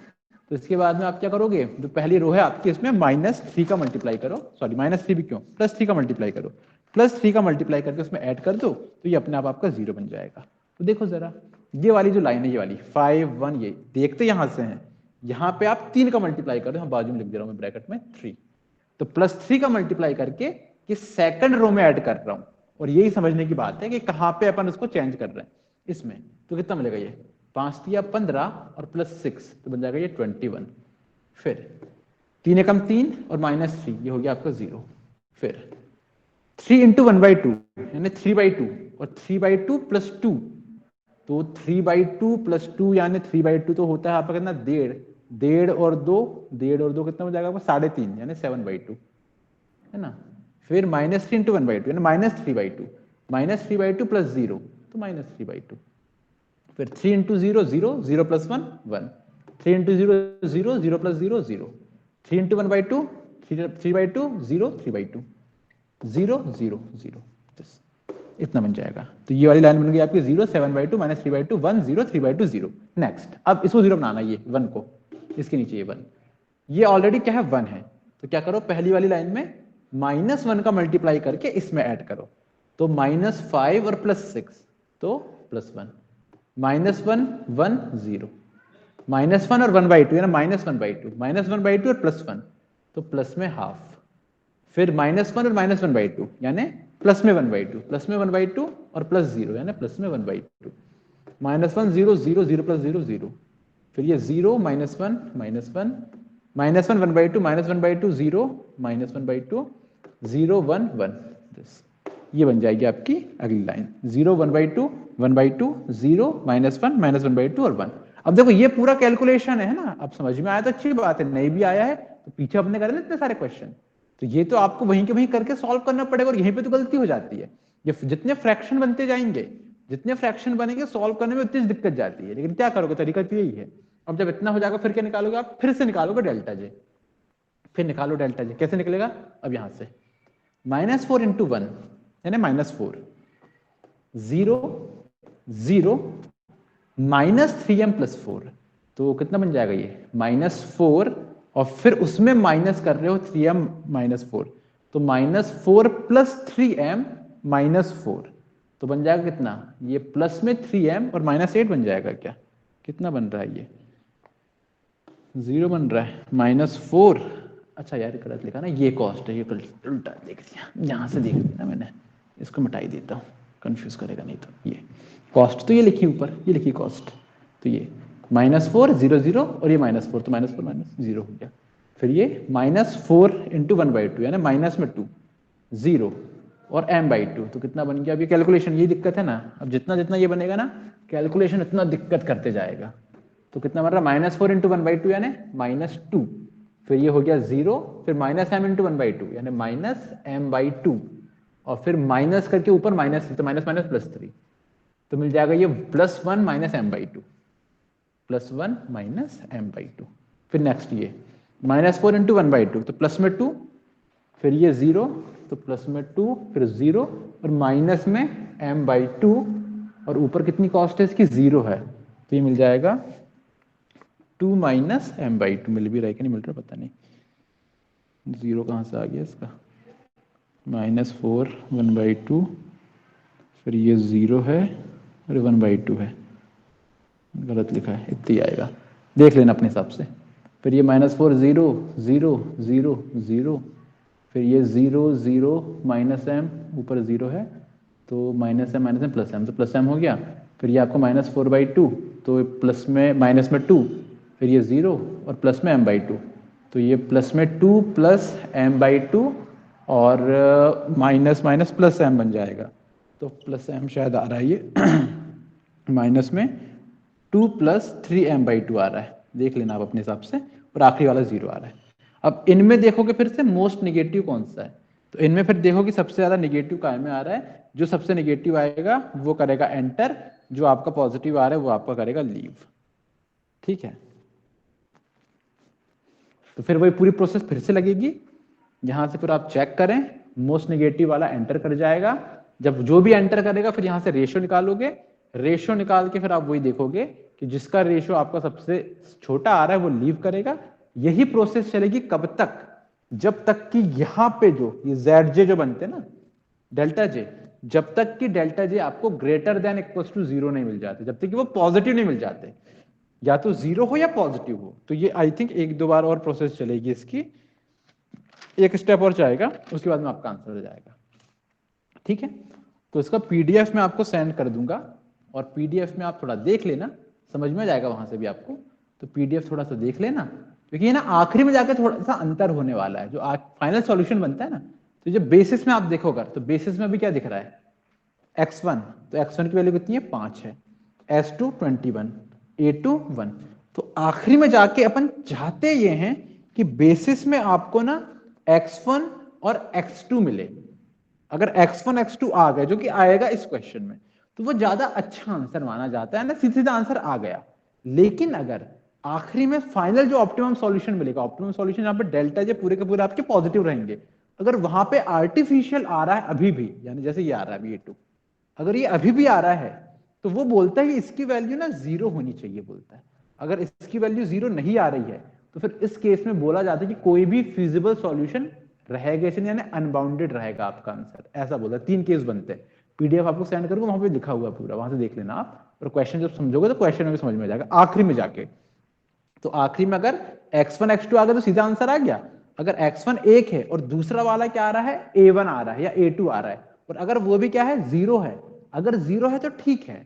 तो इसके बाद में आप क्या करोगे, जो पहली रो है आपकी, इसमें -3 का मल्टीप्लाई करो, सॉरी -3 भी क्यों, +3 का मल्टीप्लाई करो, +3 का मल्टीप्लाई करके उसमें ऐड कर दो, तो ये अपने आप आपका 0 बन जाएगा। तो देखो जरा, ये वाली जो लाइन है, ये वाली 5 1, ये देखते यहां से हैं, यहाँ पे आप 3 का मल्टीप्लाई करो, हम बाजू में लिख दे रहा हूँ मैं ब्रैकेट में 3, तो +3 का मल्टीप्लाई करके कि सेकंड रो में ऐड कर रहा हूं, और यही समझने की बात है कि कहां पे अपन उसको चेंज कर रहे हैं इसमें, तो कितना मिलेगा, ये 5 3 15 और +6 तो बन जाएगा ये 21, फिर 3 एकम 3 और -3 ये हो गया आपका 0, फिर 3 इंटू 1/2 यानी 3/2, और 3/2 + 2, तो 3/2 + 2 यानी 3/2 तो होता है आपका कितना, 1.5, 1.5 और 2, 1.5 और 2 कितना हो जाएगा आपका 3.5 यानी 7/2, है ना, फिर -3 इंटू 1/2 यानी -3/2, -3/2 + 0 तो -3/2, फिर 3 इंटू 0 0 0 + 1 1, 3 इंटू 0 0 0 + 0 0, 3 इंटू 1/2 3/2 0 3/2 0 0 0, इतना बन जाएगा। तो ये वाली लाइन बन गई आपकी 0 7/2 -3/2 1 0 3/2 0। नेक्स्ट अब इसको 0 बनाना, ये 1 को, इसके नीचे ये 1, ये ऑलरेडी क्या है 1 है, तो क्या करो पहली वाली लाइन में -1 का मल्टीप्लाई करके इसमें ऐड करो, तो -5 और +6 तो +1, -1 1 0, -1 और 1/2 यानी -1/2, -1/2 और +1 तो प्लस में हाफ, फिर -1 और -1/2 यानी प्लस में 1/2, प्लस में 1/2 और +0 यानी प्लस में 1/2, -1 0 0 0 + 0 0, फिर ये 0 -1 -1 -1 1/2 -1/2 0 -1/2 0 1 1, ये बन जाएगी आपकी अगली लाइन 0 1/2 1/2 0 -1 -1/2 और 1। अब देखो ये पूरा कैलकुलेशन है ना, अब समझ में आया तो अच्छी बात है, नहीं भी आया है तो पीछे अपने करे ना इतने सारे क्वेश्चन, तो ये तो आपको वहीं के वहीं करके सॉल्व करना पड़ेगा, और यहीं पे तो गलती हो जाती है। ये जितने फ्रैक्शन बनते जाएंगे, जितने फ्रैक्शन बनेंगे सॉल्व करने में उतनी दिक्कत जाती है, लेकिन क्या करोगे, तरीका तो यही है। अब जब इतना हो जाएगा फिर क्या निकालोगे आप, फिर से निकालोगे डेल्टा जे, फिर निकालो डेल्टा जे, कैसे निकलेगा, अब यहां से -4 इंटू 1 यानी -4, 0 0 -3m+4, तो कितना बन जाएगा ये -4, और फिर उसमें माइनस कर रहे हो 3m-4, तो -4 + 3m-4, तो बन जाएगा कितना, ये प्लस में 3m और -8 बन जाएगा क्या, कितना बन रहा है ये 0 बन रहा है -4। अच्छा यार गलत लिखा ना, ये कॉस्ट है, ये उल्टा देख दिया, यहाँ से देख दिया मैंने, इसको मिटाई देता हूँ, कंफ्यूज करेगा नहीं तो। ये कॉस्ट तो ये लिखी ऊपर, ये लिखी कॉस्ट, तो ये -4 0 0 और ये -4, तो -4 -0 हो गया। फिर ये -4 इंटू 1/2 यानी माइनस में 2 0 और m/2, तो कितना बन गया। अब ये कैलकुलेशन, ये दिक्कत है ना, अब जितना जितना ये बनेगा ना कैलकुलेशन उतना दिक्कत करते जाएगा। तो कितना बन रहा है -4 इंटू 1/2 यानी -2, फिर ये हो गया 0, फिर -m इंटू 1/2 यानी -m/2, और फिर माइनस करके ऊपर माइनस, तो माइनस माइनस +3, तो मिल जाएगा ये +1 -m/2, +1 -m/2। फिर नेक्स्ट ये -4 इंटू 1/2, तो प्लस में 2, फिर ये 0, तो प्लस में 2, फिर 0 और माइनस में m/2, और ऊपर कितनी कॉस्ट है इसकी 0 है, तो ये मिल जाएगा 2 -m/2, मिल भी रहा है कि नहीं मिल रहा पता नहीं, 0 कहाँ से आ गया इसका, -4 1/2, फिर ये 0 है और 1/2 है, गलत लिखा है, इतना ही आएगा, देख लेना अपने हिसाब से। फिर ये -4 0 0 0 0, फिर ये 0 0 -m, ऊपर 0 है तो -m +m, तो +m हो गया। फिर ये आपको -4/2, तो प्लस में माइनस में 2, फिर ये 0 और प्लस में m/2, तो ये प्लस में 2 + m/2 और माइनस माइनस प्लस m बन जाएगा, तो +m शायद आ रहा है ये माइनस में 2 + 3m/2 आ रहा है, देख लेना आप अपने हिसाब से, और आखिरी वाला 0 आ रहा है। अब इनमें देखोगे फिर से मोस्ट निगेटिव कौन सा है, तो इनमें फिर देखो कि सबसे ज्यादा निगेटिव काय में आ रहा है, जो सबसे निगेटिव आएगा वो करेगा एंटर, जो आपका पॉजिटिव आ रहा है वो आपका करेगा लीव, ठीक है। तो फिर वही पूरी प्रोसेस फिर से लगेगी, यहां से फिर आप चेक करें, मोस्ट निगेटिव वाला एंटर कर जाएगा, जब जो भी एंटर करेगा फिर यहां से रेशियो निकालोगे, रेशियो निकाल के फिर आप वही देखोगे कि जिसका रेशियो आपका सबसे छोटा आ रहा है वो लीव करेगा। यही प्रोसेस चलेगी कब तक, जब तक कि यहां पे जो ये ZJ जो बनते हैं ना डेल्टा जे, जब तक कि डेल्टा जे आपको ग्रेटर देन इक्वल टू 0 नहीं मिल जाते, जब तक कि वो पॉजिटिव नहीं मिल जाते, या तो 0 हो या पॉजिटिव हो। तो ये आई थिंक 1-2 बार और प्रोसेस चलेगी इसकी, एक स्टेप और जाएगा, उसके बाद में आपका आंसर हो जाएगा, ठीक है। तो इसका PDF में आपको सेंड कर दूंगा, और PDF में आप थोड़ा देख लेना, समझ में जाएगा वहां से भी आपको, तो PDF थोड़ा सा देख लेना, क्योंकि ये ना आखिरी में जाकर थोड़ा सा अंतर होने वाला है, जो फाइनल सॉल्यूशन बनता है ना, तो जो बेसिस में आप देखोगे, तो बेसिस में भी क्या दिख रहा है x1, तो x1 की वैल्यू कितनी है 5 है, s2 21, a2 1, तो आखिरी में जाके अपन चाहते ये हैं कि बेसिस में आपको ना x1 और x2 मिले। अगर x1 x2 आ गए, जो कि आएगा इस क्वेश्चन में, तो वो ज्यादा अच्छा आंसर माना जाता है ना, सीधा सीधा आंसर आ गया। लेकिन अगर आखिरी में फाइनल जो ऑप्टिमम सॉल्यूशन मिलेगा, ऑप्टिमम सॉल्यूशन यहाँ पे डेल्टा जे पूरे के पूरे आपके पॉजिटिव रहेंगे, अगर वहां पे आर्टिफिशियल आ रहा है अभी भी, यानी जैसे ये आ रहा है अभी A2, अगर ये अभी भी आ रहा है तो वो बोलता है कि इसकी वैल्यू ना 0 होनी चाहिए, बोलता है। अगर इसकी वैल्यू 0 नहीं आ रही है तो फिर इस केस में बोला जाता है कि कोई भी फिजिबल सॉल्यूशन रहेगा इसलिए, यानी अनबाउंडेड रहेगा आपका आंसर, ऐसा बोला। 3 केस बनते हैं, PDF आपको सेंड करूंगा, वहां पे लिखा हुआ है पूरा, वहां से देख लेना आप, और क्वेश्चन जब समझोगे तो क्वेश्चन में भी समझ में आ जाएगा आखिरी में जाके। तो आखिरी में अगर x1 x2 आ गया तो सीधा आंसर आ गया, अगर x1 1 है और दूसरा वाला क्या आ रहा है a1 आ रहा है या a2 आ रहा है, और अगर वो भी क्या है 0 है, अगर 0 है तो ठीक है,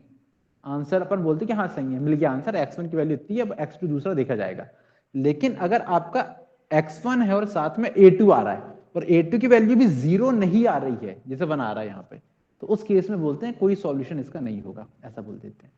आंसर अपन बोलते कि हाँ सही है, मिल गया आंसर, x1 की वैल्यू इतनी है, अब x2 दूसरा देखा जाएगा। लेकिन अगर आपका x1 है और साथ में a2 आ रहा है, और a2 की वैल्यू भी 0 नहीं आ रही है, जैसे 1 आ रहा है यहाँ पे, तो उस केस में बोलते हैं कोई सॉल्यूशन इसका नहीं होगा, ऐसा बोल देते हैं।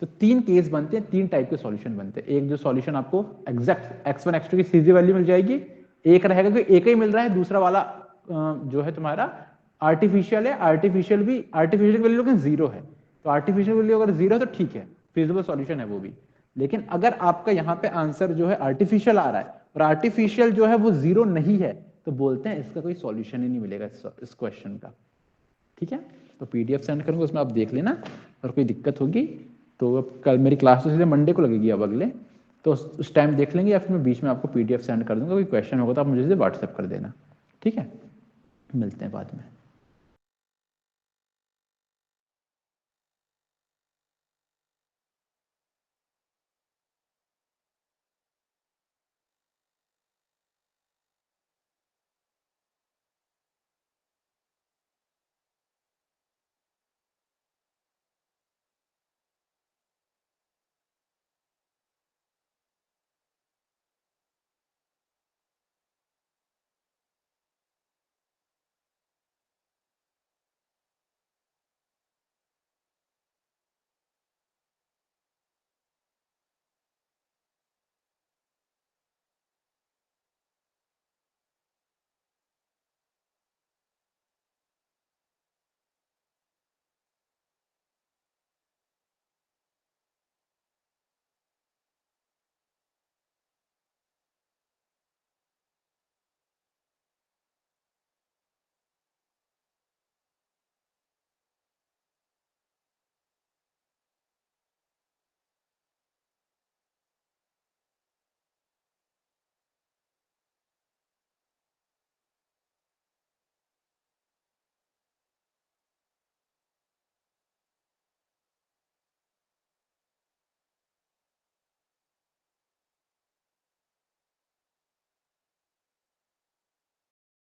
तो 3 केस बनते हैं, 3 टाइप के सॉल्यूशन बनते हैं। एक जो सॉल्यूशन आपको एग्जैक्ट x1 x2 की सीधी वैल्यू मिल जाएगी, एक रहेगा कि एक ही मिल रहा है, दूसरा वाला जो है तुम्हारा आर्टिफिशियल है, आर्टिफिशियल वैल्यू लेकिन 0 है। तो आर्टिफिशियल वैल्यू अगर 0 है तो ठीक है, फिजिबल सॉल्यूशन है वो भी। लेकिन अगर आपका यहाँ पे आंसर जो है आर्टिफिशियल आ रहा है और आर्टिफिशियल जो है वो 0 नहीं है, तो बोलते हैं इसका कोई सॉल्यूशन ही नहीं मिलेगा इस क्वेश्चन का। ठीक है, तो पीडीएफ सेंड करूंगा, उसमें आप देख लेना। और कोई दिक्कत होगी तो अब कल मेरी क्लास तो सीधे मंडे को लगेगी अब अगले, तो उस टाइम देख लेंगे, या फिर मैं बीच में आपको पीडीएफ सेंड कर दूंगा। कोई क्वेश्चन होगा तो आप मुझे व्हाट्सएप कर देना। ठीक है, मिलते हैं बाद में।